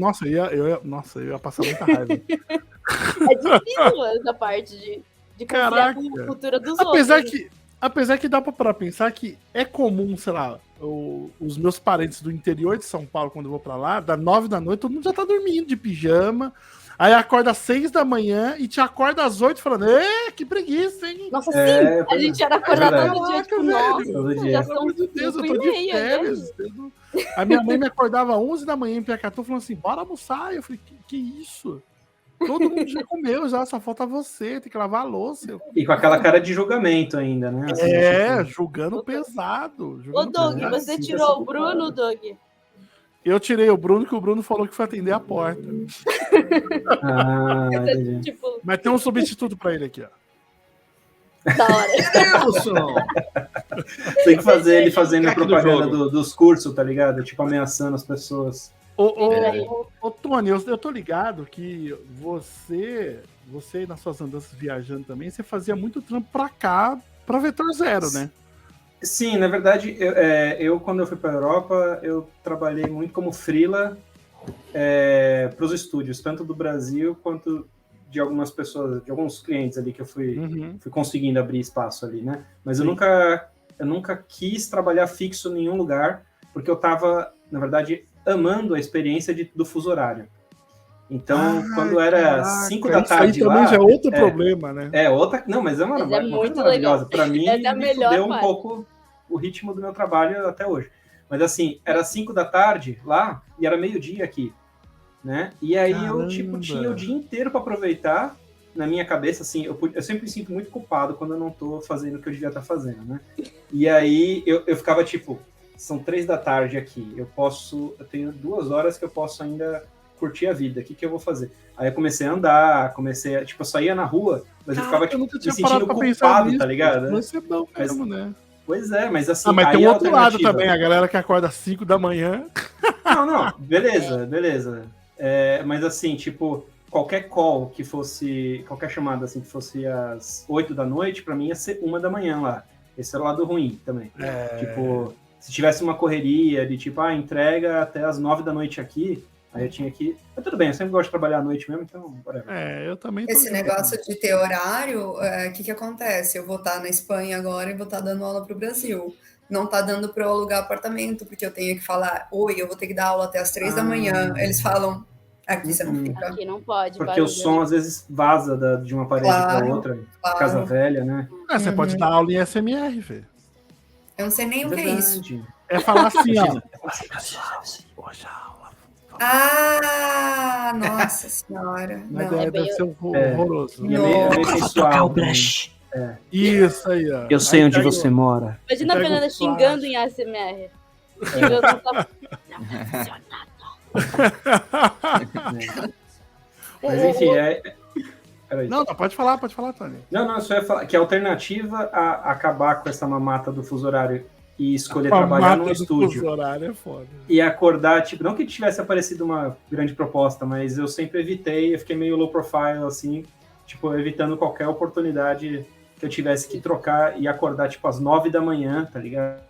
eu ia passar muita raiva. É difícil essa parte de conciliar Caraca. com a cultura dos Apesar outros. que dá pra pensar que é comum, sei lá, os meus parentes do interior de São Paulo, quando eu vou pra lá, das 9 da noite, todo mundo já tá dormindo de pijama. Aí acorda às 6 da manhã e te acorda às 8 falando: que preguiça, hein? Nossa, sim! A pois gente é. era acordado verdade. todo dia, tipo, Caraca, nossa, velho. Todo dia. já Pelo são amor de Deus, eu 5 tô e de meia, né? férias. A minha mãe me acordava às 11 da manhã em Piacatu falando assim: bora almoçar. Eu falei: que isso? Todo mundo já comeu, já, só falta você, tem que lavar a louça. E com aquela cara de julgamento ainda, né? Assim, tipo, Julgando pesado. Ô, Julgando Doug, pesado. você Sim, tirou tá o Bruno, Doug? Eu tirei o Bruno, que o Bruno falou que foi atender a porta. entendi. Tipo, Mas tem um substituto pra ele aqui, ó. da hora. Wilson! Tem que fazer ele fazendo a Craque do propaganda jogo. dos cursos, tá ligado? Tipo, ameaçando as pessoas. Ô, Tony, eu tô ligado que você nas suas andanças viajando também, você fazia muito trampo pra cá, pra Vetor Zero, né? Sim, na verdade, eu quando eu fui para a Europa, eu trabalhei muito como freela para os estúdios, tanto do Brasil quanto de algumas pessoas, de alguns clientes ali que eu fui conseguindo abrir espaço ali, né? Mas eu nunca quis trabalhar fixo em nenhum lugar, porque eu estava, na verdade, amando a experiência do fuso horário. Então, quando era 5 da tarde isso aí também já é outro problema, né? Não, mas é uma coisa muito maravilhosa. Para mim, me fudeu um parte. pouco o ritmo do meu trabalho até hoje. Mas assim, era 5 da tarde lá e era meio-dia aqui, né? E aí eu tinha o dia inteiro para aproveitar. Na minha cabeça, assim, eu sempre me sinto muito culpado quando eu não tô fazendo o que eu devia estar fazendo, né? E aí eu ficava tipo, são 3 da tarde aqui, eu tenho 2 horas que eu posso ainda curtir a vida, o que eu vou fazer? Aí eu comecei a andar, eu saía na rua, mas eu ficava me sentindo culpado, tá ligado? Mas é bom mesmo, né? Pois é, mas assim... mas tem um outro lado também, a galera que acorda às 5 da manhã. Não, beleza. Mas assim, tipo, qualquer call que fosse, qualquer chamada assim que fosse às 8 da noite, pra mim ia ser 1 da manhã lá. Esse é o lado ruim também. Tipo, se tivesse uma correria de tipo, entrega até às 9 da noite aqui, aí eu tinha que... Mas tudo bem, eu sempre gosto de trabalhar à noite mesmo, então... whatever. Eu também. Esse negócio de ter horário, o que acontece? Eu vou estar na Espanha agora e vou estar dando aula para o Brasil. Não tá dando para eu alugar apartamento, porque eu tenho que falar, oi, eu vou ter que dar aula até as 3 da manhã. Eles falam, aqui você não fica. Aqui não pode. Porque o som às vezes vaza de uma parede para outra, casa velha, né? Você pode dar aula em SMR, velho. Eu não sei nem o que é isso. É falar assim, ó. Ah, nossa senhora. Mas não. deve ser horroroso. E é meio sensual. Isso aí, ó. Eu sei onde você mora. Imagina a Fernanda xingando em ASMR. Mas enfim, Não, pode falar, Tony. Não, só ia falar que a alternativa a acabar com essa mamata do fuso horário e escolher trabalhar no estúdio fuso horário é foda. E acordar, tipo, não que tivesse aparecido uma grande proposta, mas eu sempre evitei, eu fiquei meio low profile, assim, tipo, evitando qualquer oportunidade que eu tivesse que trocar e acordar, tipo, às 9 da manhã, tá ligado?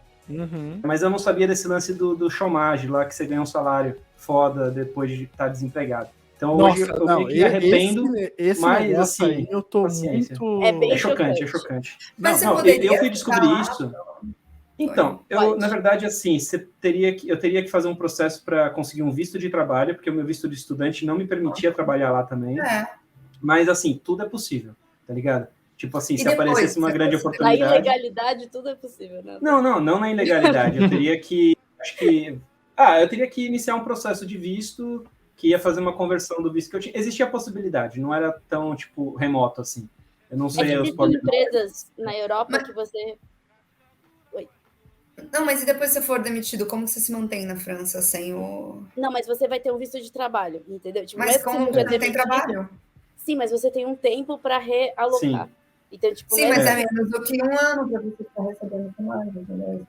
Mas eu não sabia desse lance do chômage lá, que você ganha um salário foda depois de estar desempregado. Então hoje eu meio que me arrependo, mas assim, aí, eu tô paciência. muito... É chocante. Mas Eu fui descobrir isso... Então, na verdade, assim, eu teria que fazer um processo para conseguir um visto de trabalho, porque o meu visto de estudante não me permitia trabalhar lá também. Mas, assim, tudo é possível, tá ligado? Tipo assim, se aparecesse uma grande oportunidade... Na ilegalidade, tudo é possível, né? Não na ilegalidade. Eu teria que... eu teria que iniciar um processo de visto que ia fazer uma conversão do visto que eu tinha. Existia a possibilidade, não era tão, tipo, remoto assim. Eu não sei... Existem empresas na Europa que você... Não, mas e depois que você for demitido, como você se mantém na França sem o... Não, mas você vai ter um visto de trabalho, entendeu? Tipo, mas como você não tem trabalho? Sim, mas você tem um tempo para realocar. Então, tipo, sim, mas é menos do que 1 ano para você estar recebendo salário, entendeu?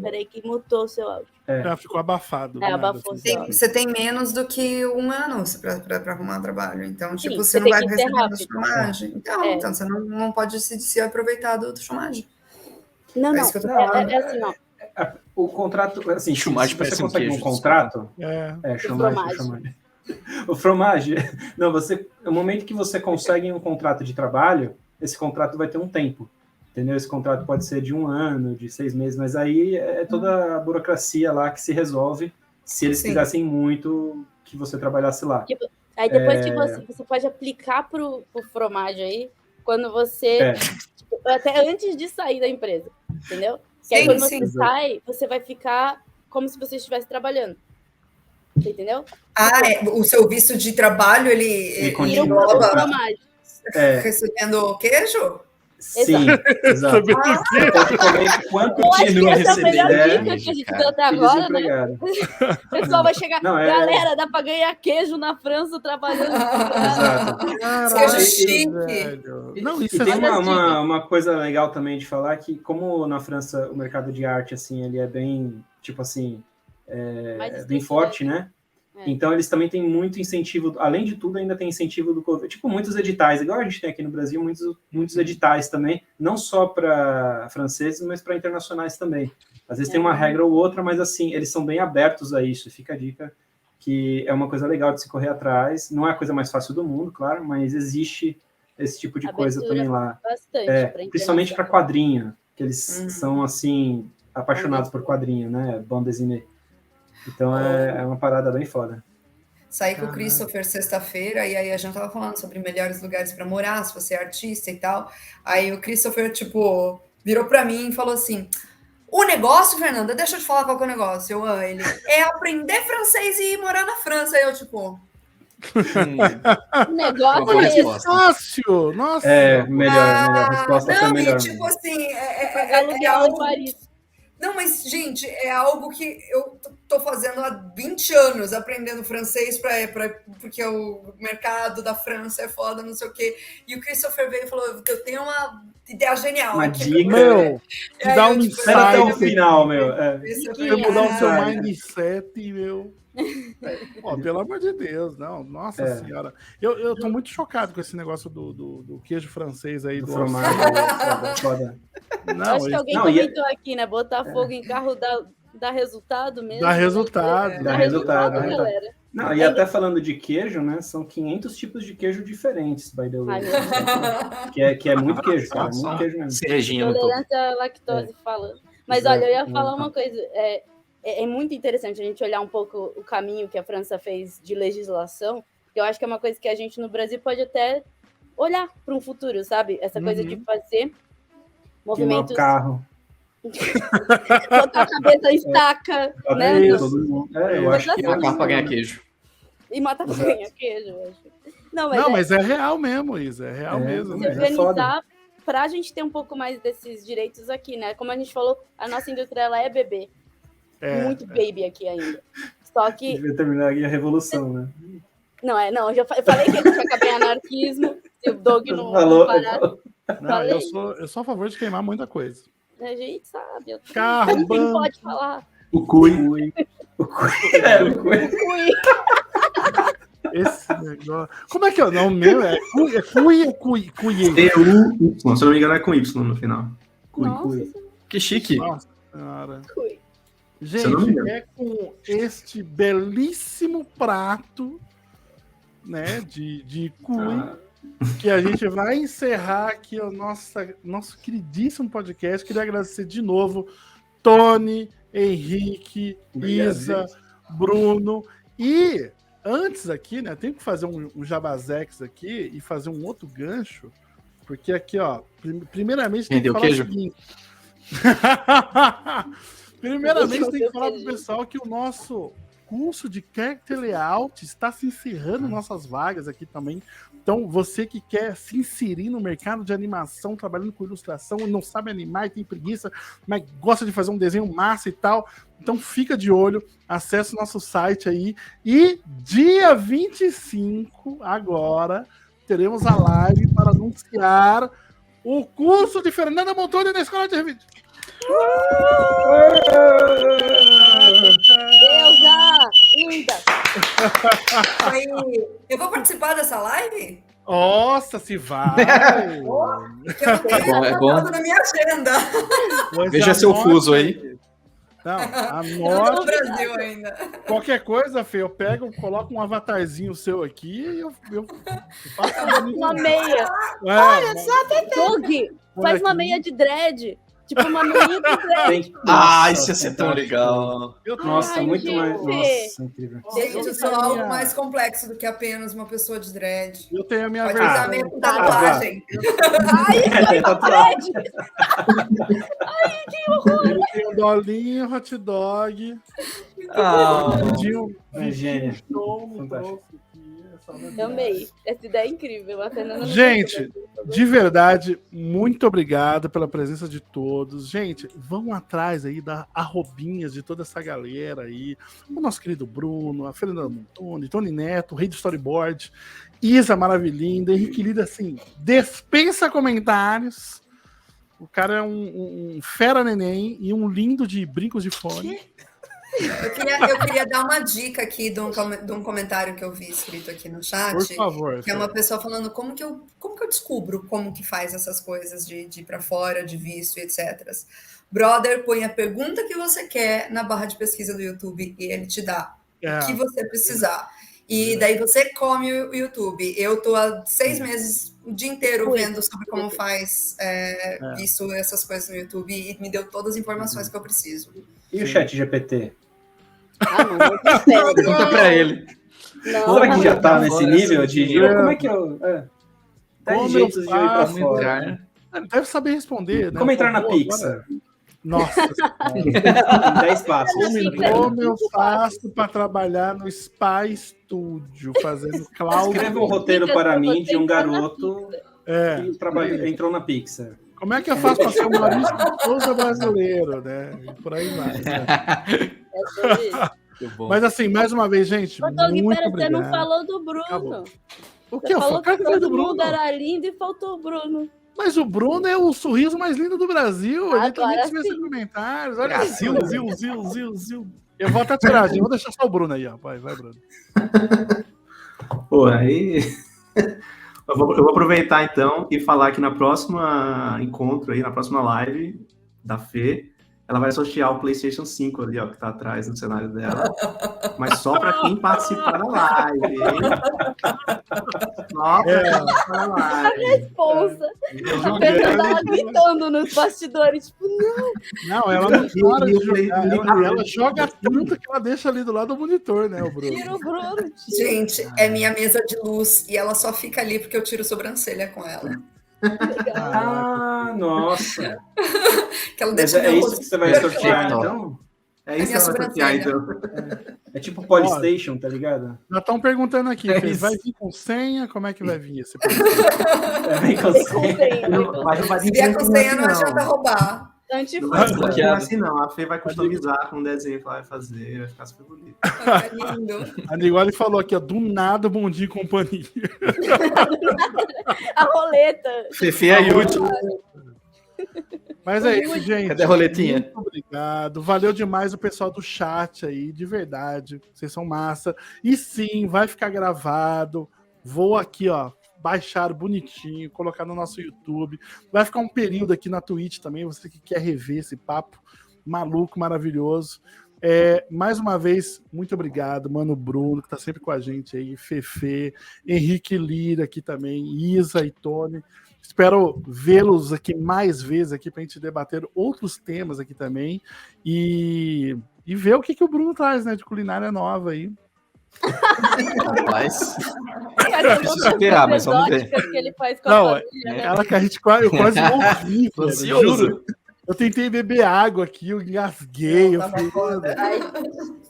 Peraí que mutou o seu áudio. Já ficou abafado. Abafou você tem menos do que 1 ano para arrumar trabalho. Então, tipo, sim, você não vai receber rápido. chômage. Então você não pode se aproveitar do chômage. Não, é assim, ó. O contrato, assim, se você consegue um contrato... chômage. O fromage... Não, no momento que você consegue um contrato de trabalho, esse contrato vai ter um tempo, entendeu? Esse contrato pode ser de 1 ano, de 6 meses, mas aí é toda a burocracia lá que se resolve se eles quisessem muito que você trabalhasse lá. Aí depois que você pode aplicar pro fromage aí, quando você... Tipo, até antes de sair da empresa, entendeu? Que aí quando você sai, você vai ficar como se você estivesse trabalhando. Você entendeu? O seu visto de trabalho, ele continua recebendo queijo? Sim, exato. Você pode comer quanto continua recebendo. Essa é a melhor dica que a gente deu até agora, né? O pessoal vai chegar, galera, dá pra ganhar queijo na França trabalhando. Exato. Queijo chique. E tem uma coisa legal também de falar, que como na França o mercado de arte, assim, ele é bem, tipo assim, bem forte, né? Então, eles também têm muito incentivo, além de tudo, ainda tem incentivo do governo. Tipo, muitos editais, igual a gente tem aqui no Brasil, muitos editais também, não só para franceses, mas para internacionais também. Às vezes tem uma regra ou outra, mas assim, eles são bem abertos a isso. Fica a dica que é uma coisa legal de se correr atrás. Não é a coisa mais fácil do mundo, claro, mas existe esse tipo de coisa também lá. Bastante, principalmente para quadrinho, que eles são, assim, apaixonados por quadrinho, né? Bande dessinée. Então é uma parada bem foda. Saí com o Christopher sexta-feira e aí a gente tava falando sobre melhores lugares para morar, se você é artista e tal. Aí o Christopher, tipo, virou para mim e falou assim: o negócio, Fernanda, deixa eu te falar qual que é o negócio. Eu amo ele. É aprender francês e ir morar na França. Aí eu, tipo... O negócio Olha é que esse. fácil! Nossa! Melhor. A resposta foi Não, melhor. e tipo assim, Aluguel em Paris. Não, mas, gente, é algo que eu tô fazendo há 20 anos, aprendendo francês porque o mercado da França é foda, não sei o quê. E o Christopher veio e falou: eu tenho uma ideia genial. Uma aqui dica. Meu, te dá um insight. Espera até o final, meu. Você mudar o seu Caralho. mindset, meu. Pô, pelo amor de Deus, não. Nossa senhora. Eu tô muito chocado com esse negócio do queijo francês aí. Do fromage. Foda. Não, Acho que alguém comentou aqui, né? Botar fogo em carro dá resultado mesmo. Dá resultado. Dá resultado, galera. Não, e até falando de queijo, né? São 500 tipos de queijo diferentes, by the way. Que é muito queijo, cara. É muito queijo mesmo. Cerejinha no topo. Tolerância à lactose falando. Mas olha, eu ia falar uma coisa. É muito interessante a gente olhar um pouco o caminho que a França fez de legislação, que eu acho que é uma coisa que a gente no Brasil pode até olhar para um futuro, sabe? Essa coisa de fazer movimentos... carro. Botar a cabeça em estaca, né? Eu acho que Matar pra ganhar queijo. E matar pra ganhar queijo, eu acho. Não, mas é real mesmo, Isa. É real mesmo. Se organizar para a gente ter um pouco mais desses direitos aqui, né? Como a gente falou, a nossa indústria ela é bebê. Muito baby aqui ainda. Só que... Devia terminar aqui a revolução, né? Não, eu falei que a gente ia acabar em anarquismo, se o Doug não parar. Não, eu sou a favor de queimar muita coisa. A gente sabe. Carro, Quem pode falar? O cui. O cui. Esse negócio... Como é que é o nome meu? É cui ou cui? C-U-Y. Se eu não me engano, é com Y no final. Cui. Que chique. Nossa senhora. Cui. Gente, é com este belíssimo prato, né, de cui, que a gente vai encerrar aqui o nosso queridíssimo podcast. Queria agradecer de novo Tony, Henrique, Isa, Bruno. E antes aqui, né, tenho que fazer um jabazex aqui e fazer um outro gancho, porque aqui, ó, primeiramente tem que falar o seguinte... Primeiramente, tem que falar pro pessoal que o nosso curso de character layout está se encerrando nossas vagas aqui também. Então, você que quer se inserir no mercado de animação, trabalhando com ilustração, e não sabe animar e tem preguiça, mas gosta de fazer um desenho massa e tal, então fica de olho, acesse o nosso site aí. E dia 25, agora, teremos a live para anunciar o curso de Fernanda Montoni na Escola de Revide. Deusa! Linda! Eu vou participar dessa live? Nossa, se vai! Que eu tenho anotado na minha agenda. Veja seu fuso aí. Não, Eu não tô no Brasil ainda. Qualquer coisa, Fê, eu pego, coloco um avatarzinho seu aqui e eu faço uma meia. Olha só, Doug, faz uma meia de dread. Tipo uma meia de dread. Isso ia ser tão legal. Nossa, muito gente. mais. Nossa, incrível. Gente, eu sou algo mais complexo do que apenos uma pessoa de dread. Eu tenho a minha Pode versão. usar meio com tatuagem. Ai, tatuagem! Ai, que horror! Eu tenho dolinho, hot dog. Gênio. Amei. Essa ideia é incrível. Gente, de verdade, muito obrigado pela presença de todos. Gente, vão atrás aí das arrobinhas de toda essa galera aí. O nosso querido Bruno, a Fernanda Montoni, Tony Neto, o rei do storyboard, Isa Maravilhinda, Henrique Lida, assim, dispensa comentários. O cara é um fera neném e um lindo de brincos de fone. Eu queria dar uma dica aqui de um comentário que eu vi escrito aqui no chat. Por favor. Que é uma pessoa falando como que eu descubro como que faz essas coisas de ir para fora, de visto e etc. Brother, põe a pergunta que você quer na barra de pesquisa do YouTube e ele te dá o que você precisar. E daí você come o YouTube. Eu tô há 6 meses o dia inteiro vendo sobre como faz visto essas coisas no YouTube e me deu todas as informações que eu preciso. E o chat GPT? Não, Pergunta pra ele. Não, Será que já tá agora, nesse nível de... é. Como é que eu... 10 Como jeitos eu de eu ir pra faço fora. Deve saber responder, né? Como entrar na Pô, Pixar? agora- Nossa, Em 10 passos. como eu faço para trabalhar no Spy Studio, fazendo cloud? Escreva um roteiro para mim de um garoto É. que entrou na Pixar. Como é que eu faço para ser o Maurício de Souza brasileiro, né? E por aí vai. Né? É sobre isso. Muito bom. Mas assim, mais uma vez, gente, Ô, Doug, muito pera, você não obrigado. falou do Bruno. Acabou. O Você que? Eu falou falei que do todo Bruno. mundo era lindo e faltou o Bruno. Mas o Bruno é o sorriso mais lindo do Brasil. Ele também Agora dispensa sim. comentários. Olha, Zil. Eu vou até tirar, gente. Vou deixar só o Bruno aí, ó. Vai, Bruno. Pô, aí. Eu vou aproveitar então e falar que na próxima encontro aí, na próxima live da Fê, ela vai sortear o PlayStation 5 ali, ó, que tá atrás no cenário dela. Mas só para quem participar da live, hein? Só pra quem participar da live. Responsa. A pessoa tava gritando nos bastidores, tipo, Não, ela não para de E o jogar. Play- Ela joga tanto que ela deixa ali do lado do monitor, né, o Bruno? tira o Bruno. Tira. Gente, é minha mesa de luz e ela só fica ali porque eu tiro sobrancelha com ela. Ah, nossa. Que ela Mas deixa é meu isso rosto que você vai super sortear, claro. então? É isso que minha ela vai sortear, sobrancelha. então. É tipo Polystation, tá ligado? Já estão perguntando aqui, É Fê, isso. vai vir com senha? Como é que vai vir esse É bem Tem consciente. consenho, Mas não vai Se vier com senha, não não. adianta roubar. Não vai Antifaz. desbloquear assim, não. A Fê vai customizar com um desenho que ela vai fazer, vai ficar super bonito. Tá lindo. A Nicole falou aqui, ó, do nada, Bom Dia e Companhia. A roleta. Fefe é útil. Mas é isso, gente. Cadê a roletinha? Muito obrigado. Valeu demais o pessoal do chat aí, de verdade. Vocês são massa. E sim, vai ficar gravado. Vou aqui, ó, baixar bonitinho, colocar no nosso YouTube. Vai ficar um período aqui na Twitch também, você que quer rever esse papo maluco, maravilhoso. Mais uma vez, muito obrigado, Mano Bruno, que tá sempre com a gente aí, Fefe, Henrique Lira aqui também, Isa e Tony. Espero vê-los aqui mais vezes aqui para a gente debater outros temas aqui também e ver o que o Bruno traz, né, de culinária nova aí. Rapaz, difícil esperar, mas vamos ver. Que ele faz com Não, a família, né? Ela que eu quase morri, Tô velho, ansioso. juro. Eu tentei beber água aqui, eu engasguei, eu Tava falei, foda. Ai,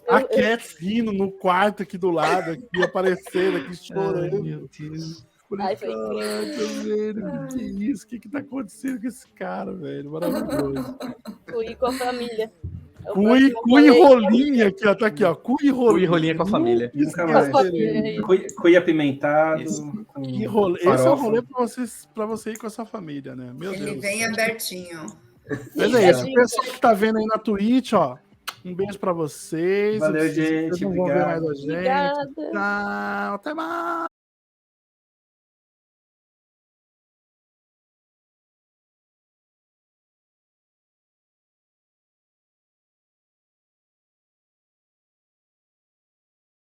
a Cat rindo no quarto aqui do lado, aqui aparecendo, aqui chorando. Meu Deus. Falei, Ai, foi caraca, velho, que isso? O que tá acontecendo com esse cara, velho? Maravilhoso. cu e com a família. É o Cu próximo e rolê. rolinha aqui, ó. Tá aqui, ó. Cu e rolinha. Cu e rolinha com a família. Nunca Com a mais. família. Cuia apimentado. Isso. com Que rolê. Esse é o farofa. rolê pra você ir com a sua família, né? Meu Ele Deus. vem abertinho. Mas é isso. O pessoal que tá vendo aí na Twitch, ó. Um beijo pra vocês. Valeu, Vocês gente. não vão ver mais Obrigado. a gente. Obrigada. Tchau. Até mais.